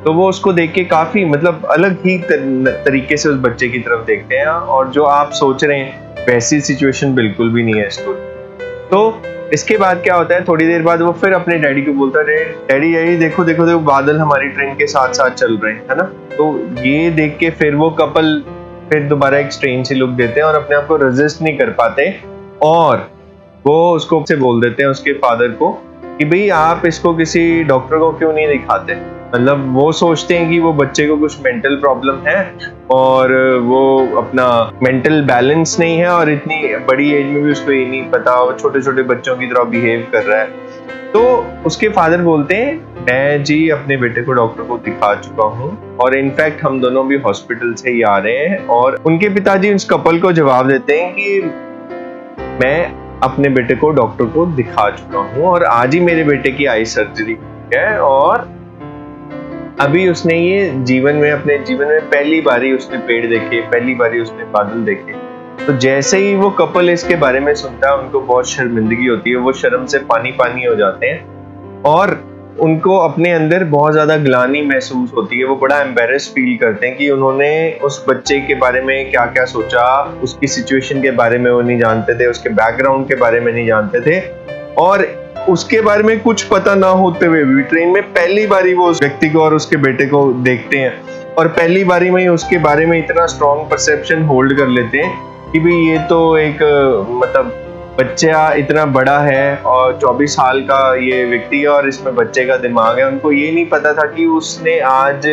S1: तो वो उसको देख के काफी मतलब अलग ही तरीके से उस बच्चे की तरफ देखते हैं और जो आप सोच रहे हैं वैसी सिचुएशन बिल्कुल भी नहीं है स्टोरी। तो इसके बाद क्या होता है, थोड़ी देर बाद वो फिर अपने डैडी को बोलता है, डैडी देखो बादल हमारी ट्रेन के साथ साथ चल रहे हैं, है ना। तो ये देख के फिर वो कपल फिर दोबारा एक स्ट्रेंज सी लुक देते हैं और अपने आप को रेजिस्ट नहीं कर पाते और वो उसको से बोल देते हैं उसके फादर को कि भाई आप इसको किसी डॉक्टर को क्यों नहीं दिखाते। मतलब वो सोचते हैं कि वो बच्चे को कुछ मेंटल प्रॉब्लम है और वो अपना मेंटल बैलेंस नहीं है और इतनी बड़ी एज में भी उसको ये नहीं पता, वो छोटे बच्चों की तरह बिहेव कर रहा है। तो उसके फादर बोलते हैं, मैं जी अपने बेटे को डॉक्टर को दिखा चुका हूँ और इनफैक्ट हम दोनों भी हॉस्पिटल से ही आ रहे हैं। और उनके पिताजी उस कपल को जवाब देते हैं कि मैं अपने बेटे को डॉक्टर को दिखा चुका हूँ और आज ही मेरे बेटे की आई सर्जरी है और अभी उसने ये अपने जीवन में पहली बारी उसने पेड़ देखे, पहली बारी उसने बादल देखे। तो जैसे ही वो कपल इसके बारे में सुनता है उनको बहुत शर्मिंदगी होती है, वो शर्म से पानी हो जाते हैं और उनको अपने अंदर बहुत ज्यादा ग्लानि महसूस होती है। वो बड़ा एम्बेरस फील करते हैं कि उन्होंने उस बच्चे के बारे में क्या क्या सोचा, उसकी सिचुएशन के बारे में वो नहीं जानते थे, उसके बैकग्राउंड के बारे में नहीं जानते थे और उसके बारे में कुछ पता ना होते हुए भी ट्रेन में पहली बारी वो उस व्यक्ति को और उसके बेटे को देखते हैं और पहली बारी में ही उसके बारे में इतना स्ट्रॉन्ग परसेप्शन होल्ड कर लेते हैं कि भाई ये तो एक मतलब बच्चा इतना बड़ा है और 24 साल का ये व्यक्ति है और इसमें बच्चे का दिमाग है। उनको ये नहीं पता था कि उसने आज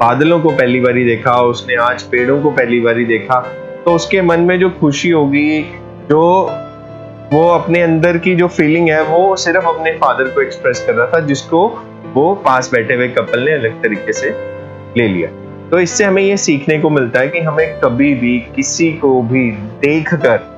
S1: बादलों को पहली बारी देखा, उसने आज पेड़ों को पहली बारी देखा। तो उसके मन में जो खुशी होगी, जो वो अपने अंदर की जो फीलिंग है, वो सिर्फ अपने फादर को एक्सप्रेस कर रहा था, जिसको वो पास बैठे हुए कपल ने अलग तरीके से ले लिया। तो इससे हमें ये सीखने को मिलता है कि हमें कभी भी किसी को भी देखकर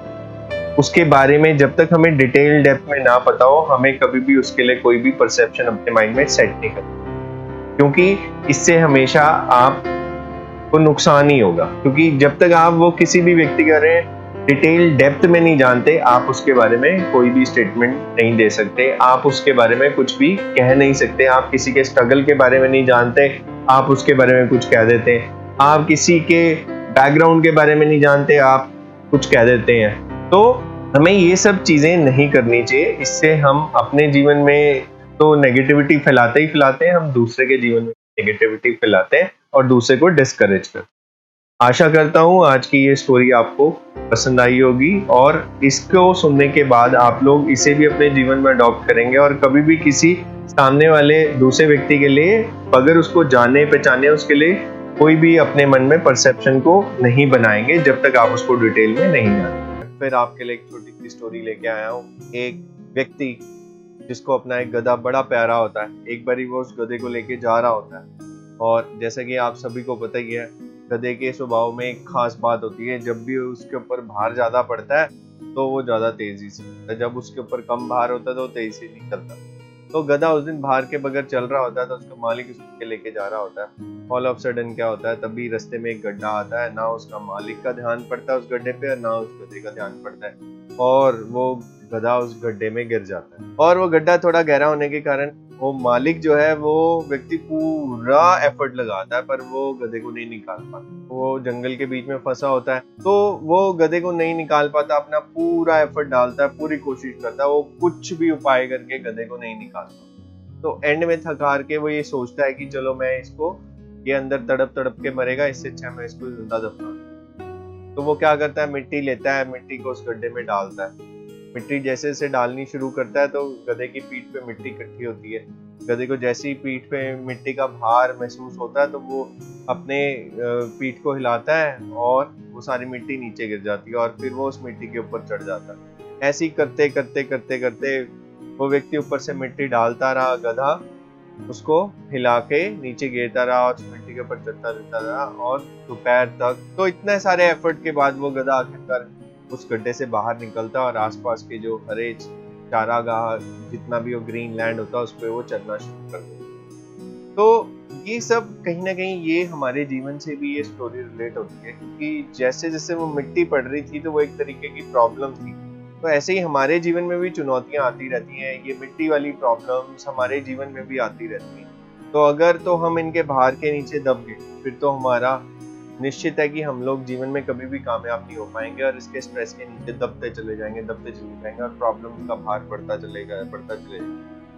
S1: उसके बारे में जब तक हमें डिटेल डेप्थ में ना पता हो, हमें कभी भी उसके लिए कोई भी परसेप्शन अपने माइंड में सेट नहीं करना, क्योंकि इससे हमेशा आपको नुकसान ही होगा। क्योंकि जब तक आप वो किसी भी व्यक्ति के बारे में डिटेल डेप्थ में नहीं जानते, आप उसके बारे में कोई भी स्टेटमेंट नहीं दे सकते, आप उसके बारे में कुछ भी कह नहीं सकते। आप किसी के स्ट्रगल के बारे में नहीं जानते, आप उसके बारे में कुछ कह देते हैं। आप किसी के बैकग्राउंड के बारे में नहीं जानते, आप कुछ कह देते हैं। तो हमें ये सब चीजें नहीं करनी चाहिए। इससे हम अपने जीवन में तो नेगेटिविटी फैलाते ही फैलाते हैं, हम दूसरे के जीवन में नेगेटिविटी फैलाते हैं और दूसरे को डिस्करेज करते हैं। आशा करता हूँ आज की ये स्टोरी आपको पसंद आई होगी और इसको सुनने के बाद आप लोग इसे भी अपने जीवन में अडॉप्ट करेंगे और कभी भी किसी सामने वाले दूसरे व्यक्ति के लिए, अगर उसको जाने पहचाने, उसके लिए कोई भी अपने मन में परसेप्शन को नहीं बनाएंगे जब तक आप उसको डिटेल में नहीं जानते। फिर आपके लिए एक छोटी सी स्टोरी लेके आया हूँ। एक व्यक्ति जिसको अपना एक गधा बड़ा प्यारा होता है, एक बारी वो उस गधे को लेके जा रहा होता है और जैसा कि आप सभी को पता ही है, गधे के स्वभाव में एक खास बात होती है, जब भी उसके ऊपर भार ज्यादा पड़ता है तो वो ज्यादा तेजी से, जब उसके ऊपर कम भार होता है तो तेजी से नहीं चलता। तो गधा उस दिन भार के बगैर चल रहा होता है, तो उसका मालिक उसके लेके जा रहा होता है। ऑल ऑफ सडन क्या होता है, तभी रास्ते में एक गड्ढा आता है। ना उसका मालिक का ध्यान पड़ता है उस गड्ढे पे और ना उस गधे का ध्यान पड़ता है और वो गधा उस गड्ढे में गिर जाता है। और वो गड्ढा थोड़ा गहरा होने के कारण वो मालिक जो है, वो व्यक्ति पूरा एफर्ट लगाता है पर वो गधे को नहीं निकाल पाता। वो जंगल के बीच में फंसा होता है तो वो गधे को नहीं निकाल पाता, अपना पूरा एफर्ट डालता है, पूरी कोशिश करता है, वो कुछ भी उपाय करके गधे को नहीं निकाल पाता। तो एंड में थक हार के वो ये सोचता है कि चलो मैं इसको, ये अंदर तड़प तड़प के मरेगा, इससे अच्छा मैं इसको जिंदा दफना। तो वो क्या करता है, मिट्टी लेता है, मिट्टी को उस गड्ढे में डालता है। मिट्टी जैसे से डालनी शुरू करता है तो गधे की पीठ पे मिट्टी इकट्ठी होती है। गधे को जैसे ही पीठ पे मिट्टी का भार महसूस होता है तो वो अपने पीठ को हिलाता है और वो सारी मिट्टी नीचे गिर जाती है और फिर वो उस मिट्टी के ऊपर चढ़ जाता है। ऐसे ही करते करते करते करते वो व्यक्ति ऊपर से मिट्टी डालता रहा, गधा उसको हिला के नीचे गिरता रहा और उस मिट्टी के ऊपर चढ़ता रहता रहा और दोपहर तक। तो इतने सारे एफर्ट के बाद वो गधा आखिरकार उस गड्ढे से बाहर निकलता और आसपास के जो हरे चारागाह, जितना भी वो ग्रीन लैंड होता है, उस पर वो चलना शुरू कर देता। तो ये सब कहीं ना कहीं ये हमारे जीवन से भी ये स्टोरी रिलेट होती है, क्योंकि जैसे जैसे वो मिट्टी पड़ रही थी तो वो एक तरीके की प्रॉब्लम थी। तो ऐसे ही हमारे जीवन में भी चुनौतियां आती रहती हैं, ये मिट्टी वाली प्रॉब्लम्स हमारे जीवन में भी आती रहती हैं। तो अगर तो हम इनके भार के नीचे दब गए, फिर तो हमारा निश्चित है कि हम लोग जीवन में कभी भी कामयाब नहीं हो पाएंगे और इसके स्ट्रेस के नीचे दबते चले जाएंगे और प्रॉब्लम का भार बढ़ता चलेगा।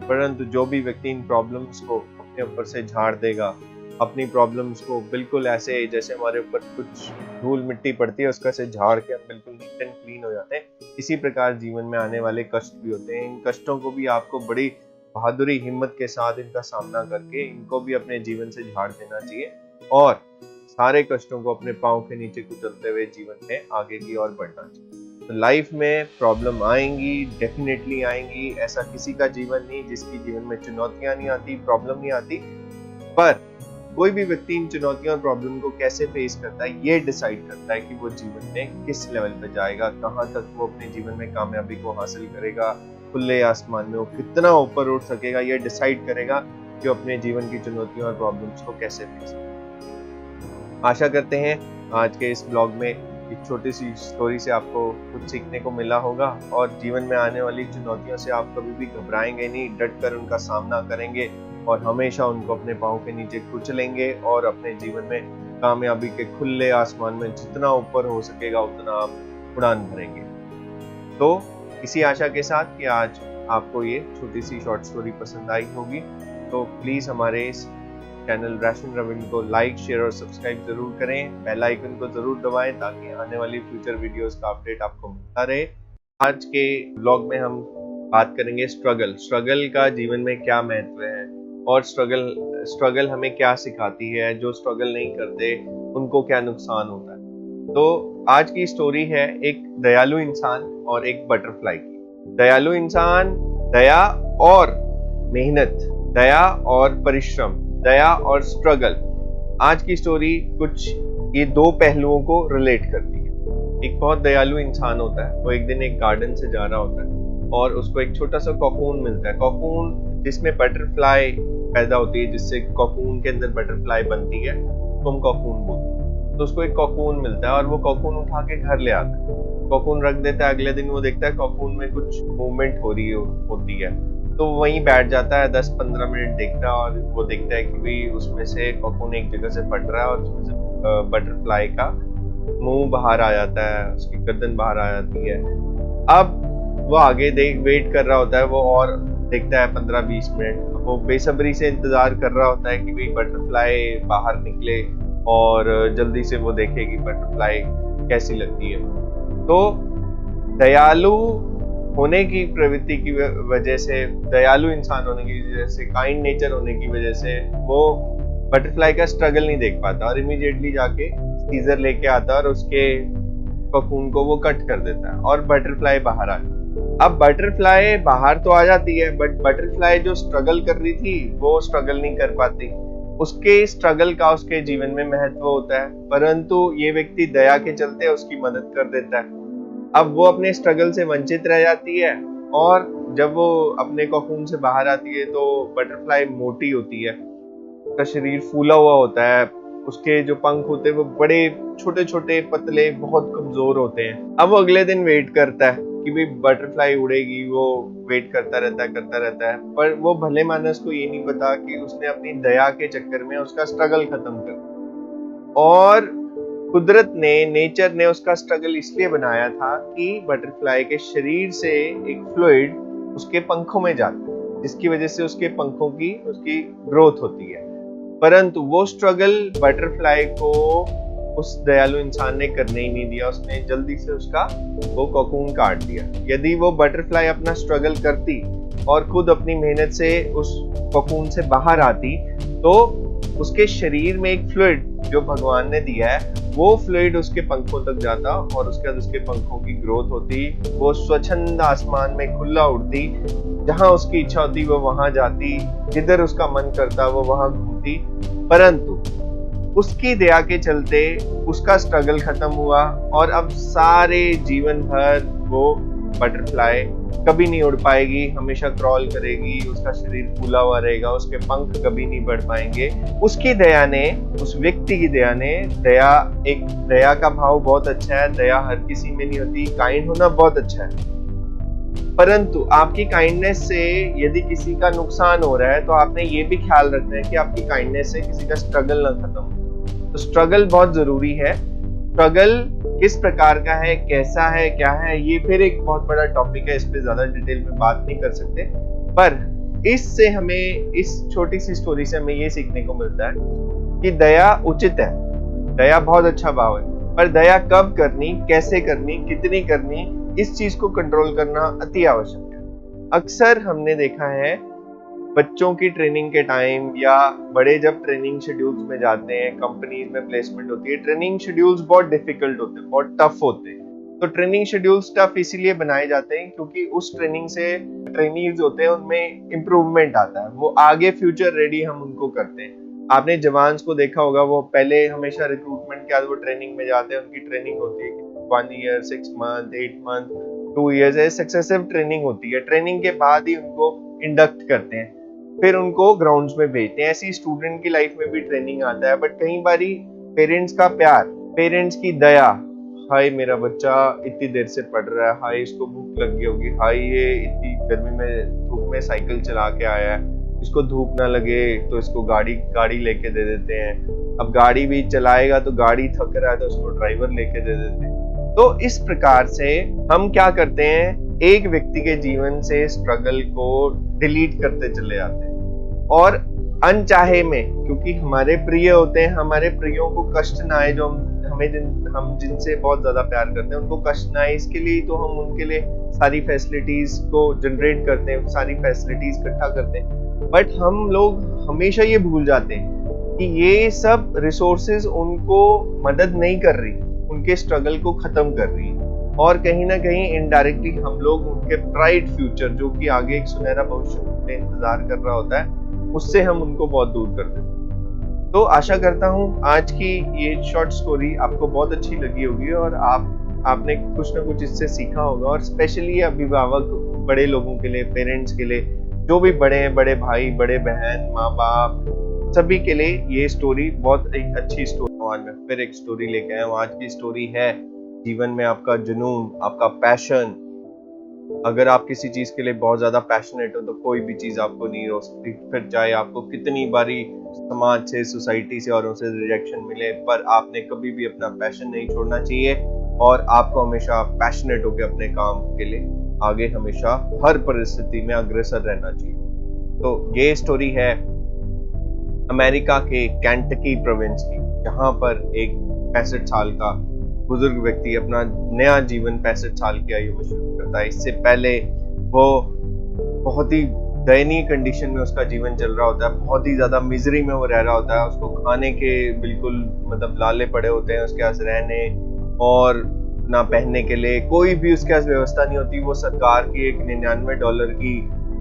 S1: परंतु जो भी व्यक्ति इन प्रॉब्लम्स को अपने ऊपर से झाड़ देगा, अपनी प्रॉब्लम्स को बिल्कुल ऐसे जैसे हमारे ऊपर कुछ धूल मिट्टी पड़ती है उसका से झाड़ के हम बिल्कुल नीट एंड क्लीन हो जाते हैं, इसी प्रकार जीवन में आने वाले कष्ट भी होते हैं। इन कष्टों को भी आपको बड़ी बहादुरी, हिम्मत के साथ इनका सामना करके इनको भी अपने जीवन से झाड़ देना चाहिए और सारे कष्टों को अपने पांव के नीचे कुचलते हुए जीवन में आगे की ओर बढ़ना चाहिए। तो लाइफ में प्रॉब्लम आएंगी, डेफिनेटली आएंगी। ऐसा किसी का जीवन नहीं जिसकी जीवन में चुनौतियां नहीं आती, प्रॉब्लम नहीं आती। पर कोई भी व्यक्ति इन चुनौतियों और प्रॉब्लम को कैसे फेस करता है, ये डिसाइड करता है कि वो जीवन में किस लेवल पे जाएगा, कहाँ तक वो अपने जीवन में कामयाबी को हासिल करेगा, खुले आसमान में वो कितना ऊपर उठ सकेगा, ये डिसाइड करेगा कि वो अपने जीवन की चुनौतियों और प्रॉब्लम्स को कैसे फेस करेगा। आशा करते हैं आज के इस ब्लॉग में एक छोटी सी स्टोरी से आपको कुछ सीखने को मिला होगा और जीवन में आने वाली चुनौतियों से आप कभी भी घबराएंगे नहीं, डट कर उनका सामना करेंगे और हमेशा उनको अपने पांव के नीचे कुचलेंगे और अपने जीवन में कामयाबी के खुले आसमान में जितना ऊपर हो सकेगा उतना आप उड़ान भरेंगे। तो इसी आशा के साथ कि आज आपको ये छोटी सी शॉर्ट स्टोरी पसंद आई होगी। तो प्लीज़ हमारे इस चैनल रैशनल रविंद्र को लाइक, शेयर और सब्सक्राइब जरूर करें। बेल आइकन को जरूर दबाएं ताकि आने वाली फ्यूचर वीडियोस का अपडेट आपको मिलता रहे। आज के व्लॉग में हम बात करेंगे स्ट्रगल का जीवन में क्या महत्व है और स्ट्रगल हमें क्या सिखाती है। जो स्ट्रगल नहीं करते उनको क्या नुकसान होता है। तो आज की स्टोरी है एक दयालु इंसान और एक बटरफ्लाई की। दयालु इंसान, दया और मेहनत, दया और परिश्रम, दया और स्ट्रगल। आज की स्टोरी कुछ ये दो पहलुओं को रिलेट करती है। एक बहुत दयालु इंसान होता है, वो एक दिन एक गार्डन से जा रहा होता है और उसको एक छोटा सा कोकून मिलता है। कोकून जिसमें बटरफ्लाई पैदा होती है, जिससे कोकून के अंदर बटरफ्लाई बनती है, तो हम कोकून बोलते हैं। तो उसको एक कोकून मिलता है और वो कोकून उठा के घर ले आता है। कोकून रख देता है। अगले दिन वो देखता है कोकून में कुछ मूवमेंट हो रही होती है, तो वहीं बैठ जाता है। 10-15 मिनट देखता है और वो देखता है कि भाई उसमें से कोकून एक जगह से फट रहा है और उसमें से बटरफ्लाई का मुंह बाहर आ जाता है, उसकी गर्दन बाहर आ जाती है। अब वो आगे वेट कर रहा होता है, वो और देखता है 15-20 मिनट। वो बेसब्री से इंतजार कर रहा होता है कि भाई बटरफ्लाई बाहर निकले और जल्दी से वो देखे कि बटरफ्लाई कैसी लगती है। तो दयालु होने की प्रवृत्ति की वजह से, दयालु इंसान होने की वजह से, काइंड नेचर होने की वजह से वो बटरफ्लाई का स्ट्रगल नहीं देख पाता और इमीडिएटली जाके सीजर लेके आता और उसके कोकून को वो कट कर देता है और बटरफ्लाई बाहर आ जाती है। अब बटरफ्लाई बाहर तो आ जाती है, बट बटरफ्लाई जो स्ट्रगल कर रही थी वो स्ट्रगल नहीं कर पाती। उसके स्ट्रगल का उसके जीवन में महत्व होता है, परंतु ये व्यक्ति दया के चलते उसकी मदद कर देता है। अब वो अपने स्ट्रगल से वंचित रह जाती है और जब वो अपने कोकून से बाहर आती है तो बटरफ्लाई मोटी होती है, उसका शरीर फूला हुआ होता है, उसके जो पंख होते हैं वो बड़े छोटे छोटे पतले बहुत कमजोर होते हैं। अब वो अगले दिन वेट करता है कि भाई बटरफ्लाई उड़ेगी। वो वेट करता रहता है, पर वो भले मानस को ये नहीं पता कि उसने अपनी दया के चक्कर में उसका स्ट्रगल खत्म कर दिया। और कुदरत ने, नेचर ने उसका स्ट्रगल इसलिए बनाया था कि बटरफ्लाई के शरीर से एक फ्लूइड उसके पंखों में जाता है, जिसकी वजह से उसके पंखों की उसकी ग्रोथ होती है। परंतु वो स्ट्रगल बटरफ्लाई को उस दयालु इंसान ने करने ही नहीं दिया। उसने जल्दी से उसका वो कोकून काट दिया। यदि वो बटरफ्लाई अपना स्ट्रगल करती और खुद अपनी मेहनत से उस कोकून से बाहर आती तो उसके शरीर में एक फ्लूइड जो भगवान ने दिया है, वो फ्लूइड उसके पंखों तक जाता और उसके बाद उसके पंखों की ग्रोथ होती। वो स्वच्छंद आसमान में खुला उड़ती, जहां उसकी इच्छा होती वो वहां जाती, जिधर उसका मन करता वो वहां घूमती। परंतु उसकी दया के चलते उसका स्ट्रगल खत्म हुआ और अब सारे जीवन भर वो बटरफ्लाई कभी नहीं उड़ पाएगी, हमेशा क्रॉल करेगी, उसका शरीर फूला हुआ रहेगा, उसके पंख कभी नहीं बढ़ पाएंगे। उसकी दया ने, उस व्यक्ति की दया ने, दया का भाव बहुत अच्छा है। दया हर किसी में नहीं होती, काइंड होना बहुत अच्छा है। परंतु आपकी काइंडनेस से यदि किसी का नुकसान हो रहा है तो आपने ये भी ख्याल रखना है कि आपकी काइंडनेस से किसी का स्ट्रगल ना खत्म हो। तो स्ट्रगल बहुत जरूरी है। स्ट्रगल किस प्रकार का है, कैसा है, क्या है, ये फिर एक बहुत बड़ा टॉपिक है, इस पे ज्यादा डिटेल में बात नहीं कर सकते। पर इससे हमें, इस छोटी सी स्टोरी से हमें ये सीखने को मिलता है कि दया उचित है, दया बहुत अच्छा भाव है, पर दया कब करनी, कैसे करनी, कितनी करनी, इस चीज को कंट्रोल करना अति आवश्यक है। अक्सर हमने देखा है बच्चों की ट्रेनिंग के टाइम या बड़े जब ट्रेनिंग शेड्यूल्स में जाते हैं, कंपनीज में प्लेसमेंट होती है, ट्रेनिंग शेड्यूल्स बहुत डिफिकल्ट होते हैं, बहुत टफ होते हैं। तो ट्रेनिंग शेड्यूल्स टफ इसीलिए बनाए जाते हैं क्योंकि उस ट्रेनिंग से ट्रेनीज होते हैं उनमें इम्प्रूवमेंट आता है, वो आगे फ्यूचर रेडी हम उनको करते हैं। आपने जवान्स को देखा होगा, वो पहले हमेशा रिक्रूटमेंट के बाद वो ट्रेनिंग में जाते हैं, उनकी ट्रेनिंग होती है 1 year, 6 month, 8 month, 2 years, successive training होती है। ट्रेनिंग के बाद ही उनको इंडक्ट करते हैं, फिर उनको ग्राउंड्स में भेजते हैं। ऐसी स्टूडेंट की लाइफ में भी ट्रेनिंग आता है, बट कई बारी पेरेंट्स का प्यार, पेरेंट्स की दया, हाय मेरा बच्चा इतनी देर से पढ़ रहा है, हाय इसको भूख लग गई होगी, हाय ये इतनी गर्मी में धूप में साइकिल चला के आया है, इसको धूप ना लगे तो इसको गाड़ी लेके दे देते हैं। अब गाड़ी भी चलाएगा तो गाड़ी थक रहा है तो उसको ड्राइवर लेके दे देते हैं। तो इस प्रकार से हम क्या करते हैं, एक व्यक्ति के जीवन से स्ट्रगल को डिलीट करते चले जाते हैं और अनचाहे में, क्योंकि हमारे प्रिय होते हैं, हमारे प्रियों को कष्ट ना आए, जो हम जिनसे बहुत ज्यादा प्यार करते हैं उनको कष्ट ना आए, इसके लिए तो हम उनके लिए सारी फैसिलिटीज को जनरेट करते हैं, सारी फैसिलिटीज इकट्ठा करते हैं। बट हम लोग हमेशा ये भूल जाते हैं कि ये सब रिसोर्सेज उनको मदद नहीं कर रही, उनके स्ट्रगल को खत्म कर रही है, और कहीं ना कहीं इनडायरेक्टली हम लोग उनके ब्राइट फ्यूचर, जो कि आगे एक सुनहरा भविष्य में इंतजार कर रहा होता है, उससे हम उनको बहुत दूर कर देते हैं। तो आशा करता हूँ आज की ये शॉर्ट स्टोरी आपको बहुत अच्छी लगी होगी और आपने कुछ ना कुछ इससे सीखा होगा, और स्पेशली अभिभावक, बड़े लोगों के लिए, पेरेंट्स के लिए, जो भी बड़े हैं, बड़े भाई, बड़े बहन, माँ बाप, सभी के लिए ये स्टोरी बहुत एक अच्छी स्टोरी। आज मैं फिर एक स्टोरी लेके आया हूँ। आज की स्टोरी है जीवन में आपका जुनून, आपका पैशन। अगर आप किसी चीज के लिए बहुत ज्यादा पैशनेट हो तो कोई भी चीज आपको नहीं रोक सकती, फिर चाहे आपको कितनी बारी समाज से, सोसाइटी से, औरों से रिजेक्शन मिले, पर आपने कभी भी अपना पैशन नहीं छोड़ना चाहिए और आपको हमेशा पैशनेट होकर अपने काम के लिए आगे हमेशा हर परिस्थिति में अग्रसर रहना चाहिए। तो ये स्टोरी है अमेरिका के केंटकी प्रोविंस की, जहां पर एक 65 साल का बुजुर्ग व्यक्ति अपना नया जीवन 65 साल की आयु में शुरू करता है। इससे पहले वो बहुत ही दयनीय कंडीशन में उसका जीवन चल रहा होता है, बहुत ही ज्यादा मिजरी में वो रह रहा होता है। उसको खाने के बिल्कुल मतलब लाले पड़े होते हैं, उसके पास रहने और ना पहनने के लिए कोई भी उसके पास व्यवस्था नहीं होती। वो सरकार की एक $99 की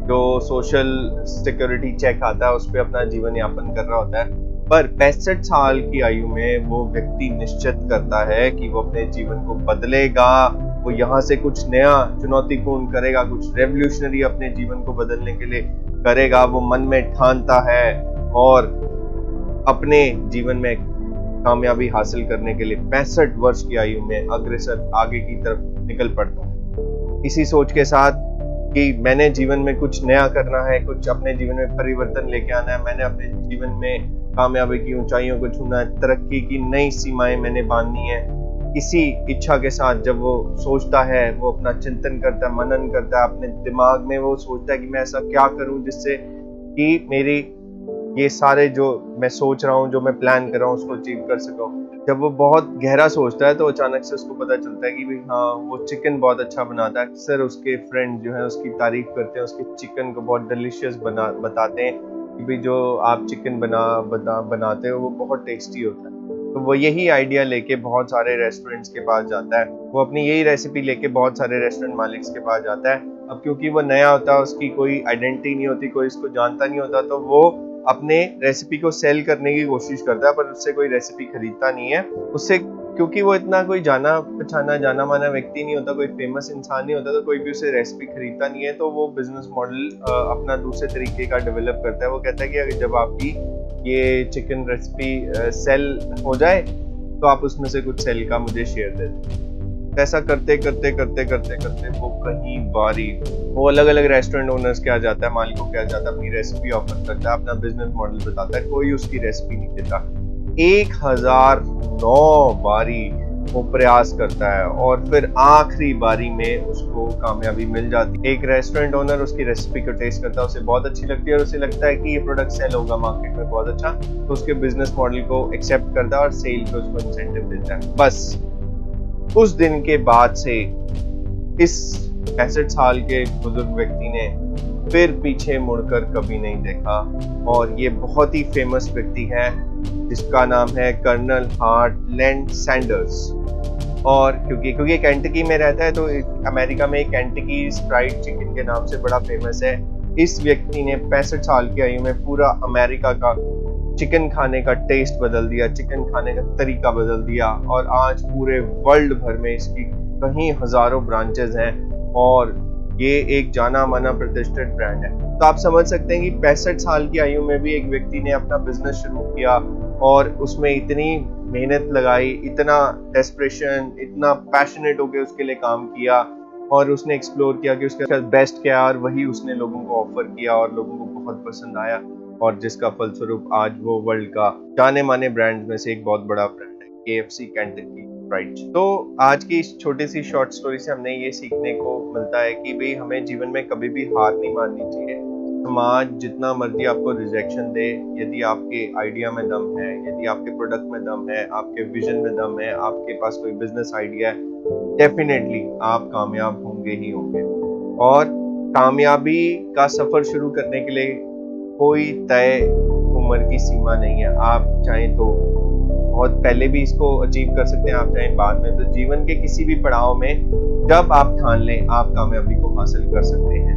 S1: जो सोशल सिक्योरिटी चेक आता है उस पर अपना जीवन यापन कर रहा होता है। पर 65 साल की आयु में वो व्यक्ति निश्चित करता है कि वो अपने जीवन को बदलेगा, वो यहाँ से कुछ नया चुनौतीपूर्ण करेगा, कुछ रेवोल्यूशनरी अपने जीवन को बदलने के लिए करेगा। वो मन में ठानता है और अपने जीवन में कामयाबी हासिल करने के लिए 65 वर्ष की आयु में अग्रसर आगे की तरफ निकल पड़ता है, इसी सोच के साथ कि मैंने जीवन में कुछ नया करना है, कुछ अपने जीवन में परिवर्तन लेके आना है, मैंने अपने जीवन में कामयाबी की ऊंचाइयों को छूना है, तरक्की की नई सीमाएं मैंने बांधनी है। इसी इच्छा के साथ जब वो सोचता है, वो अपना चिंतन करता है, मनन करता है, अपने दिमाग में वो सोचता है कि मैं ऐसा क्या करूं जिससे कि मेरी ये सारे जो मैं सोच रहा हूँ, जो मैं प्लान कर रहा हूँ, उसको अचीव कर सकूं। जब वो बहुत गहरा सोचता है तो अचानक से उसको पता चलता है कि भाई हाँ, वो चिकन बहुत अच्छा बनाता है। अक्सर उसके फ्रेंड जो है उसकी तारीफ करते हैं, उसके चिकन को बहुत डिलीशियस बताते हैं कि भाई जो आप चिकन बनाते हो वो बहुत टेस्टी होता है। तो वो यही आइडिया लेके बहुत सारे रेस्टोरेंट्स के पास जाता है, वो अपनी यही रेसिपी लेके बहुत सारे रेस्टोरेंट मालिक्स के पास जाता है। अब क्योंकि वो नया होता है, उसकी कोई आइडेंटिटी नहीं होती, कोई इसको जानता नहीं होता, तो वो अपने रेसिपी को सेल करने की कोशिश करता है, पर उससे कोई रेसिपी खरीदता नहीं है। उससे क्योंकि वो इतना कोई जाना पहचाना जाना माना व्यक्ति नहीं होता, कोई फेमस इंसान नहीं होता, तो कोई भी उसे रेसिपी खरीदता नहीं है। तो वो बिजनेस मॉडल अपना दूसरे तरीके का डेवलप करता है। वो कहता है कि जब आपकी ये चिकन रेसिपी सेल हो जाए तो आप उसमें से कुछ सेल का मुझे शेयर दे दें। ऐसा करते करते करते करते करते वो कई बारी वो अलग अलग रेस्टोरेंट ओनर्स के आ जाता है, मालिकों के आ जाता है, अपनी रेसिपी ऑफर करता है, अपना बिजनेस मॉडल बताता है, कोई उसकी रेसिपी नहीं देता। 1009 बारी वो प्रयास करता है और फिर आखिरी बारी में उसको कामयाबी मिल जाती है। एक रेस्टोरेंट ओनर उसकी रेसिपी को टेस्ट करता है, उसे बहुत अच्छी लगती है और उसे लगता है कि ये प्रोडक्ट सेल होगा मार्केट में बहुत अच्छा, तो उसके बिजनेस मॉडल को एक्सेप्ट करता है और सेल पे उसको इंसेंटिव देता है। बस उस दिन के बाद से इस 65 साल के बुजुर्ग व्यक्ति ने फिर पीछे मुड़कर कभी नहीं देखा। और ये बहुत ही फेमस व्यक्ति है जिसका नाम है कर्नल हार्टलैंड सैंडर्स। और क्योंकि केंटकी में रहता है तो अमेरिका में केंटकी फ्राइड चिकन के नाम से बड़ा फेमस है। इस व्यक्ति ने 65 साल की आयु में पूरा अमेरिका का चिकन खाने का टेस्ट बदल दिया, चिकन खाने का तरीका बदल दिया, और आज पूरे वर्ल्ड भर में इसकी कहीं हजारों ब्रांचेस हैं और ये एक जाना माना प्रतिष्ठित ब्रांड है। तो आप समझ सकते हैं कि 65 साल की आयु में भी एक व्यक्ति ने अपना बिजनेस शुरू किया और उसमें इतनी मेहनत लगाई, इतना डेस्परेशन, इतना पैशनेट होकर उसके लिए काम किया और उसने एक्सप्लोर किया कि उसके बेस्ट क्या, और वही उसने लोगों को ऑफर किया और लोगों को बहुत पसंद आया, और जिसका फलस्वरूप आज वो वर्ल्ड का जाने माने ब्रांड में से एक बहुत बड़ा ब्रांड है, KFC केंटकी। राइट। तो आज की इस छोटी सी शॉर्ट स्टोरी से हमने ये सीखने को मिलता है कि भाई हमें जीवन में कभी भी हार नहीं माननी चाहिए। समाज जितना मर्जी आपको रिजेक्शन दे, यदि आपके आइडिया में दम है, यदि आपके प्रोडक्ट में दम है, आपके विजन में दम है, आपके पास कोई बिजनेस आइडिया है, डेफिनेटली आप कामयाब होंगे ही होंगे। और कामयाबी का सफर शुरू करने के लिए कोई तय उम्र की सीमा नहीं है। आप चाहें तो बहुत पहले भी इसको अचीव कर सकते हैं, आप चाहें बाद में। तो जीवन के किसी भी पड़ाव में जब आप ठान लें, आप कामयाबी को हासिल कर सकते हैं।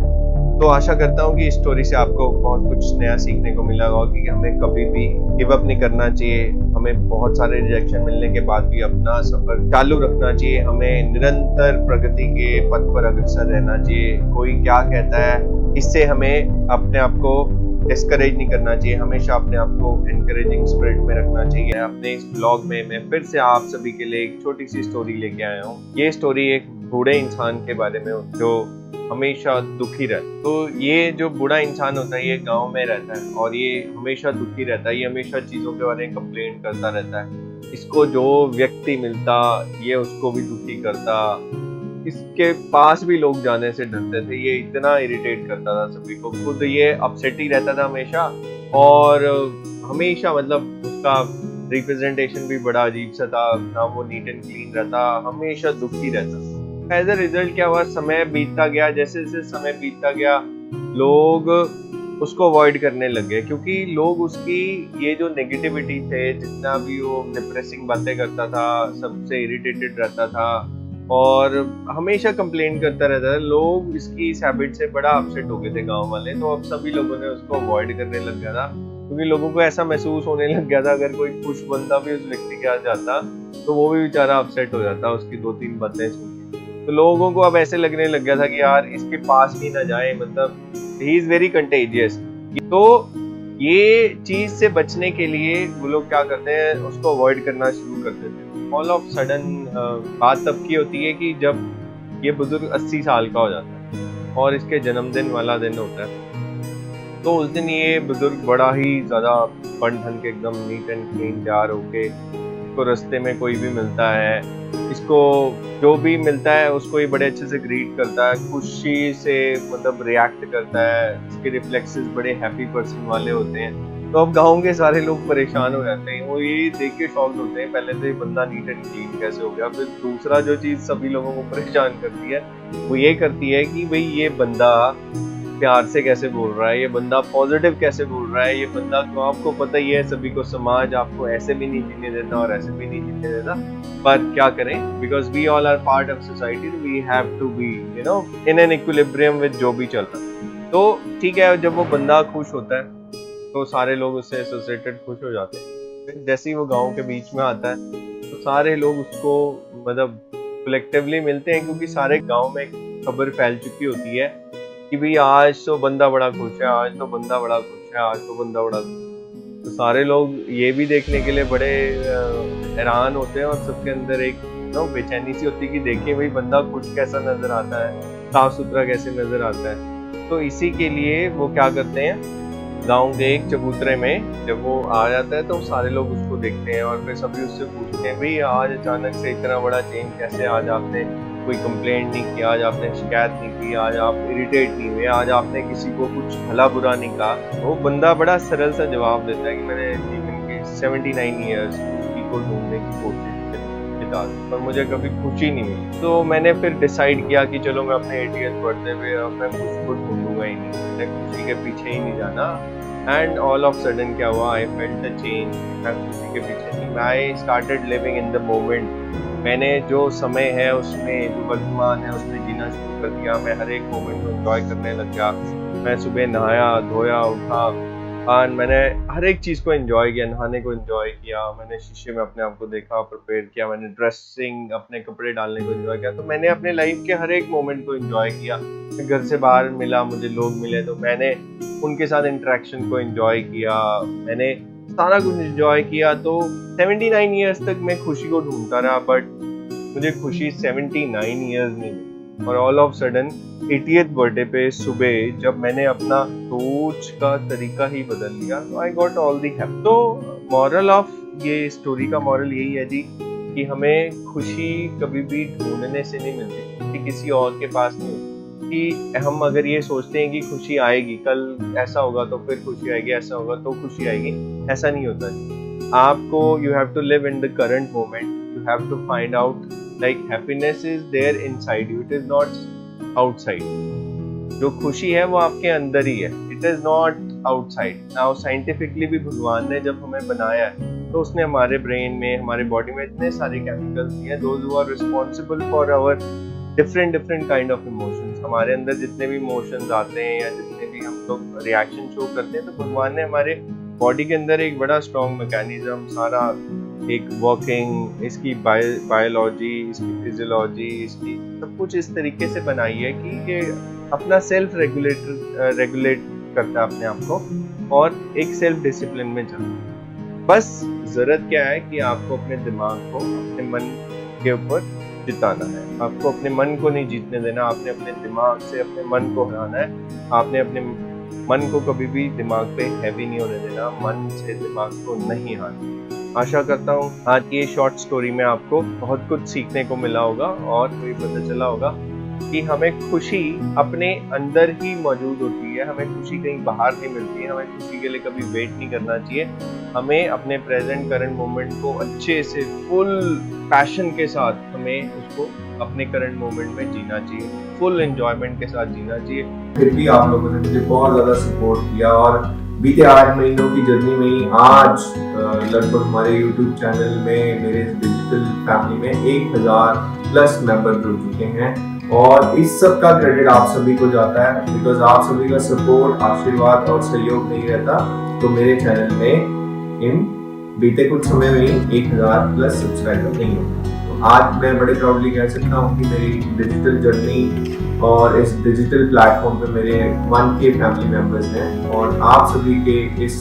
S1: तो आशा करता हूँ कि इस स्टोरी से आपको बहुत कुछ नया सीखने को मिला होगा कि हमें कभी भी गिव अप नहीं करना चाहिए। हमें बहुत सारे रिजेक्शन मिलने के बाद भी अपना सफर चालू रखना चाहिए। हमें निरंतर प्रगति के पथ पर अग्रसर रहना चाहिए। कोई क्या कहता है इससे हमें अपने आप को डिस्करेज नहीं करना चाहिए। हमेशा अपने आप को एनकरेजिंग स्पिरिट में रखना चाहिए। अपने इस ब्लॉग में मैं फिर से आप सभी के लिए एक छोटी सी स्टोरी लेके आया हूँ। ये स्टोरी एक बूढ़े इंसान के बारे में जो हमेशा दुखी रहता। तो ये जो बूढ़ा इंसान होता है ये गांव में रहता है और ये हमेशा दुखी रहता है। ये हमेशा चीजों के बारे में कंप्लेंट करता रहता है। इसको जो व्यक्ति मिलता ये उसको भी दुखी करता। इसके पास भी लोग जाने से डरते थे। ये इतना इरिटेट करता था सभी को। खुद ये अपसेट ही रहता था हमेशा और हमेशा मतलब उसका रिप्रेजेंटेशन भी बड़ा अजीब सा था ना। वो नीट एंड क्लीन रहता, हमेशा दुखी रहता। एज अ रिजल्ट क्या हुआ, समय बीतता गया। जैसे जैसे समय बीतता गया लोग उसको अवॉइड करने लग गए क्योंकि लोग उसकी ये जो नेगेटिविटी थे, जितना भी वो डिप्रेसिंग बातें करता था, सबसे इरिटेटेड रहता था और हमेशा कंप्लेन करता रहता था। लोग इसकी इस हैबिट से बड़ा अपसेट हो गए थे गांव वाले। तो अब सभी लोगों ने उसको अवॉइड करने लग गया था क्योंकि लोगों को ऐसा महसूस होने लग गया था अगर कोई खुश बंदा भी उस व्यक्ति के पास जाता तो वो भी बेचारा अपसेट हो जाता उसकी 2-3 बातें सुन। तो लोगों को अब ऐसे लगने लग गया था कि यार इसके पास भी ना जाए, मतलब ही इज वेरी कंटेजियस। तो ये चीज से बचने के लिए वो लोग क्या करते हैं, उसको अवॉइड करना शुरू कर देते हैं। ऑल ऑफ सडन बात तब की होती है कि जब ये बुजुर्ग 80 साल का हो जाता है और इसके जन्मदिन वाला दिन होता है। तो उस दिन ये बुजुर्ग बड़ा ही ज्यादा बन ठन के एकदम नीट एंड क्लीन तैयार होके, इसको रास्ते में कोई भी मिलता है, इसको जो भी मिलता है उसको ये बड़े अच्छे से ग्रीट करता है, खुशी से मतलब रिएक्ट करता है। इसके रिफ्लेक्सेस बड़े हैप्पी पर्सन वाले होते हैं। तो अब गांव के सारे लोग परेशान हो जाते हैं। वो ये देख के शॉक्ड होते हैं, पहले तो ये बंदा नीट एंड क्लीन कैसे हो गया। फिर दूसरा जो चीज सभी लोगों को परेशान करती है वो ये करती है कि भाई ये बंदा प्यार से कैसे बोल रहा है, ये बंदा पॉजिटिव कैसे बोल रहा है, ये बंदा तो आपको पता ही है सभी को, समाज आपको ऐसे भी नहीं जीने देता और ऐसे भी नहीं जीने देता। पर क्या करें, because we all are part of society, we have to be in an equilibrium with जो भी चल रहा है। तो ठीक है, जब वो बंदा खुश होता है तो सारे लोग उससे एसोसिएटेड खुश हो जाते हैं। जैसे ही वो गाँव के बीच में आता है तो सारे लोग उसको मतलब कलेक्टिवली मिलते हैं क्योंकि सारे गाँव में खबर फैल चुकी होती है कि भाई आज तो बंदा बड़ा खुश है, आज तो बंदा बड़ा खुश है, आज तो बंदा बड़ा खुश। तो सारे लोग ये भी देखने के लिए बड़े हैरान होते हैं और सबके अंदर एक बेचैनी सी होती है कि देखिए भाई बंदा खुश कैसा नजर आता है, साफ सुथरा कैसे नजर आता है। तो इसी के लिए वो क्या करते हैं, गाँव के एक चबूतरे में जब वो आ जाता है तो सारे लोग उसको देखते हैं और फिर सभी उससे पूछते हैं भाई आज अचानक से इतना बड़ा चेंज कैसे, आज आपने कोई कंप्लेंट नहीं किया, आज आपने शिकायत नहीं की, आज आप इरिटेट नहीं हुए, आज आपने किसी को कुछ भला बुरा नहीं कहा। वो बंदा बड़ा सरल सा जवाब देता है कि मैंने जीवन के 79 ईयर्स खुशी को ढूंढने की कोशिश बिता दी पर मुझे कभी खुशी नहीं मिली। तो मैंने फिर डिसाइड किया कि चलो मैं अपने 80th बर्थडे पे अब मैं खुशी को ढूंढूंगा ही नहीं, मैंने खुशी के पीछे ही नहीं जाना। एंड ऑल ऑफ सडन क्या हुआ, आई फेल्ट द चेंज। मैं खुशी के पीछे नहीं, I started living in the moment. मैंने जो समय है उसमें, जो वर्तमान है उसमें जीना शुरू कर दिया। मैं हर एक मोमेंट को एंजॉय करने लग गया। मैं सुबह नहाया धोया उठा और मैंने हर एक चीज़ को एंजॉय किया। नहाने को एंजॉय किया, मैंने शीशे में अपने आप को देखा, प्रिपेयर किया, मैंने ड्रेसिंग अपने कपड़े डालने को एंजॉय किया। तो मैंने अपने लाइफ के हर एक मोमेंट को एंजॉय किया। घर से बाहर मिला, मुझे लोग मिले तो मैंने उनके साथ इंटरेक्शन को एंजॉय किया, मैंने सारा कुछ एंजॉय किया। तो 79 ईयर्स तक मैं खुशी को ढूंढता रहा बट मुझे खुशी 79 ईयर्स नहीं मिली। और all of sudden 80th birthday पे सुबह जब मैंने अपना सोच का तरीका ही बदल लिया तो I got all the happy. तो मॉरल ऑफ ये स्टोरी का मॉरल यही है जी कि हमें खुशी कभी भी ढूंढने से नहीं मिलती, खुशी किसी और के पास नहीं होती। कि हम अगर ये सोचते हैं कि खुशी आएगी, कल ऐसा होगा तो फिर खुशी आएगी, ऐसा होगा तो खुशी आएगी, ऐसा नहीं होता जी। आपको you have to live in the current moment, you have to find out like happiness is there inside you, it is not outside. जो खुशी है वो आपके अंदर ही है, it is not outside. Now scientifically भी भगवान ने जब हमें बनाया है तो उसने हमारे ब्रेन में, हमारे बॉडी में इतने सारे केमिकल्स दिए हैं, those who are responsible for our different kind of emotions. हमारे अंदर जितने भी इमोशंस आते हैं या जितने भी हम लोग रिएक्शन शो करते हैं, तो भगवान ने हमारे बॉडी के अंदर एक बड़ा स्ट्रॉन्ग मैकेनिज्म, सारा एक वर्किंग, इसकी बायोलॉजी, इसकी फिजियोलॉजी, इसकी सब कुछ इस तरीके से बनाई है कि ये अपना सेल्फ रेगुलेट करता है अपने आप को और एक सेल्फ डिसिप्लिन में चलता है। बस जरूरत क्या है कि आपको अपने दिमाग को अपने मन के ऊपर जिताना है। आपको अपने मन को नहीं जीतने देना, आपने अपने दिमाग से अपने मन को हराना है। आपने अपने मन को कभी भी दिमाग पे हैवी नहीं होने देना, मन से दिमाग को नहीं हारना। आशा करता हूँ आज की ये शॉर्ट स्टोरी में आपको बहुत कुछ सीखने को मिला होगा और ये पता चला होगा कि हमें खुशी अपने अंदर ही मौजूद होती है। हमें खुशी कहीं बाहर नहीं मिलती है, हमें खुशी के लिए कभी वेट नहीं करना चाहिए। हमें अपने प्रेजेंट करंट मोमेंट को अच्छे से फुल पैशन के साथ हमें उसको अपने करंट मोमेंट में जीना चाहिए, फुल एंजॉयमेंट के साथ जीना चाहिए।
S2: फिर भी आप लोगों ने मुझे बहुत ज़्यादा सपोर्ट किया और बीते 8 महीनों की जर्नी में ही आज लगभग हमारे YouTube चैनल में, मेरे डिजिटल फैमिली में 1000+ मेंबर जुड़ चुके हैं और इस सब का क्रेडिट आप सभी को जाता है, बिकॉज आप सभी का सपोर्ट, आशीर्वाद और सहयोग नहीं रहता तो मेरे चैनल में इन बीते कुछ समय में ही 1000+ सब्सक्राइबर नहीं होते। तो आज मैं बड़े प्राउडली कह सकता हूँ कि मेरी डिजिटल जर्नी और इस डिजिटल प्लेटफॉर्म पे मेरे 1K फैमिली मेंबर्स हैं और आप सभी के इस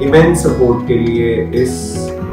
S2: इमेंस सपोर्ट के लिए, इस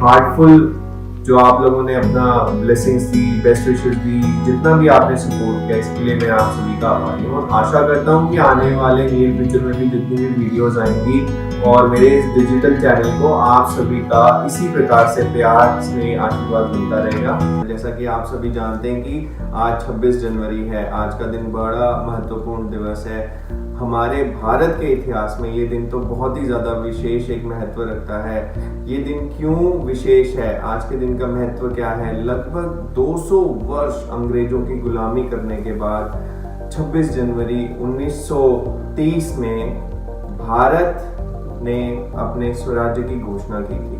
S2: हार्टफुल जो आप लोगों ने अपना ब्लेसिंग्स दी, बेस्ट विशेस दी, जितना भी आपने सपोर्ट किया, इसके लिए मैं आप सभी का आभारी हूँ। आशा करता हूँ कि आने वाले नियर फ्यूचर में भी जितनी भी वीडियोस आएंगी और मेरे इस डिजिटल चैनल को आप सभी का इसी प्रकार से प्यार, स्नेह, आशीर्वाद मिलता रहेगा। जैसा कि आप सभी जानते हैं कि आज 26 जनवरी है, आज का दिन बड़ा महत्वपूर्ण दिवस है हमारे भारत के इतिहास में। ये दिन तो बहुत ही ज़्यादा विशेष एक महत्व रखता है। ये दिन क्यों विशेष है, आज के दिन का महत्व क्या है? लगभग 200 वर्ष अंग्रेजों की गुलामी करने के बाद 26 जनवरी 1930 में भारत ने अपने स्वराज्य की घोषणा की थी।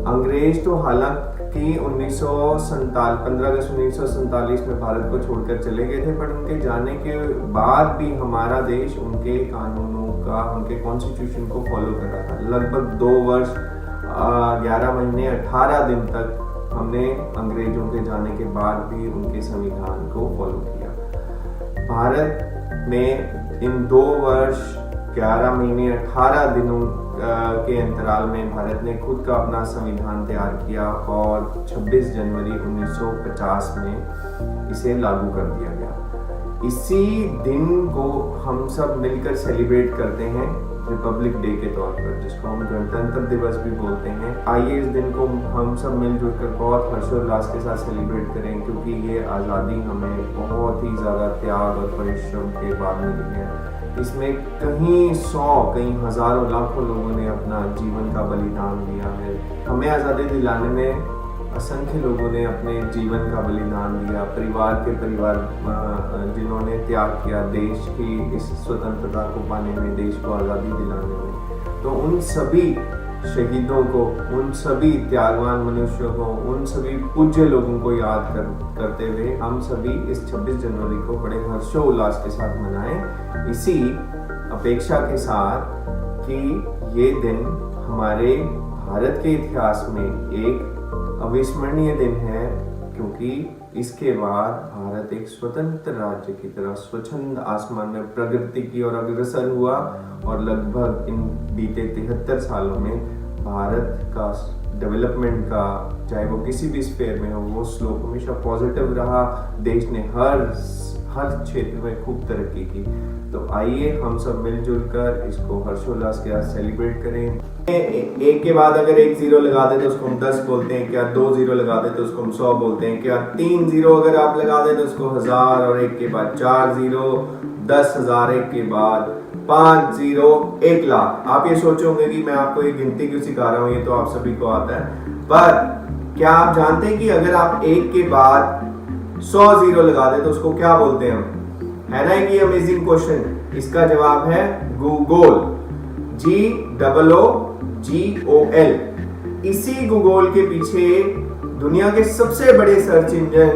S2: अंग्रेज तो हालांकि 15 अगस्त 1947 में भारत को छोड़कर चले गए थे, पर उनके जाने के बाद भी हमारा देश उनके कानूनों का, उनके कॉन्स्टिट्यूशन को फॉलो कर रहा था। लगभग 2 वर्ष 11 महीने 18 दिन तक हमने अंग्रेजों के जाने के बाद भी उनके संविधान को फॉलो किया। भारत में इन 2 वर्ष 11 महीने 18 दिनों के अंतराल में भारत ने खुद का अपना संविधान तैयार किया और 26 जनवरी 1950 में इसे लागू कर दिया गया। इसी दिन को हम सब मिलकर सेलिब्रेट करते हैं रिपब्लिक डे के तौर पर, जिसको हम गणतंत्र दिवस भी बोलते हैं। आइए इस दिन को हम सब मिलजुल कर बहुत हर्षोल्लास के साथ सेलिब्रेट करें, क्योंकि ये आज़ादी हमें बहुत ही ज़्यादा त्याग और परिश्रम के बाद मिली है। इसमें कहीं 100, कहीं हजारों, लाखों लोगों ने अपना जीवन का बलिदान दिया है। हमें आज़ादी दिलाने में असंख्य लोगों ने अपने जीवन का बलिदान दिया, परिवार के परिवार जिन्होंने त्याग किया देश की इस स्वतंत्रता को पाने में, देश को आज़ादी दिलाने में। तो उन सभी शहीदों को, उन सभी त्यागवान मनुष्यों को, उन सभी पूज्य लोगों को याद करते हुए हम सभी इस 26 जनवरी को बड़े हर्षोल्लास के साथ मनाएं, इसी अपेक्षा के साथ कि ये दिन हमारे भारत के इतिहास में एक अविस्मरणीय दिन है, क्योंकि इसके बाद भारत एक स्वतंत्र राज्य की तरह स्वच्छंद आसमान में प्रगति की और अग्रसर हुआ और लगभग इन बीते 73 सालों में भारत का डेवलपमेंट का, चाहे वो किसी भी स्फेयर में हो, वो स्लोप हमेशा पॉजिटिव रहा। देश ने हर क्षेत्र में खूब तरक्की की। तो आइए हम सब मिलजुल कर इसको हर्षोल्लास के साथ सेलिब्रेट करें। एक के बाद अगर एक जीरो लगा दे तो उसको हम 10 बोलते हैं क्या, 2 जीरो लगा दे तो उसको हम 100 बोलते हैं क्या, 3 जीरो अगर आप लगा दे तो उसको 1000, और एक के बाद 4 जीरो 10,000, एक के बाद 5 जीरो 1 लाख। आप ये सोचोगे कि मैं आपको ये गिनती क्यों सिखा रहा हूँ, ये तो आप सभी को आता है। पर क्या आप जानते हैं कि अगर आप एक के बाद 100 जीरो लगा दे तो उसको क्या बोलते हैं हम? है ना कि अमेजिंग क्वेश्चन। इसका जवाब है गूगल, GOOGOL। इसी गूगल के पीछे दुनिया के सबसे बड़े सर्च इंजन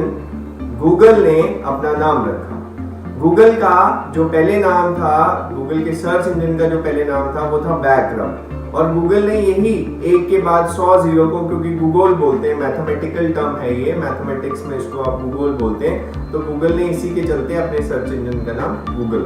S2: गूगल ने अपना नाम रखा। गूगल का जो पहले नाम था, गूगल के सर्च इंजन का जो पहले नाम था वो था बैकग्राउंड, और गूगल ने यही एक के बाद 100 जीरो को, क्योंकि गूगल बोलते हैं, मैथमेटिकल टर्म है ये, मैथमेटिक्स में इसको आप गूगल बोलते हैं, तो गूगल ने इसी के चलते अपने सर्च इंजन का नाम गूगल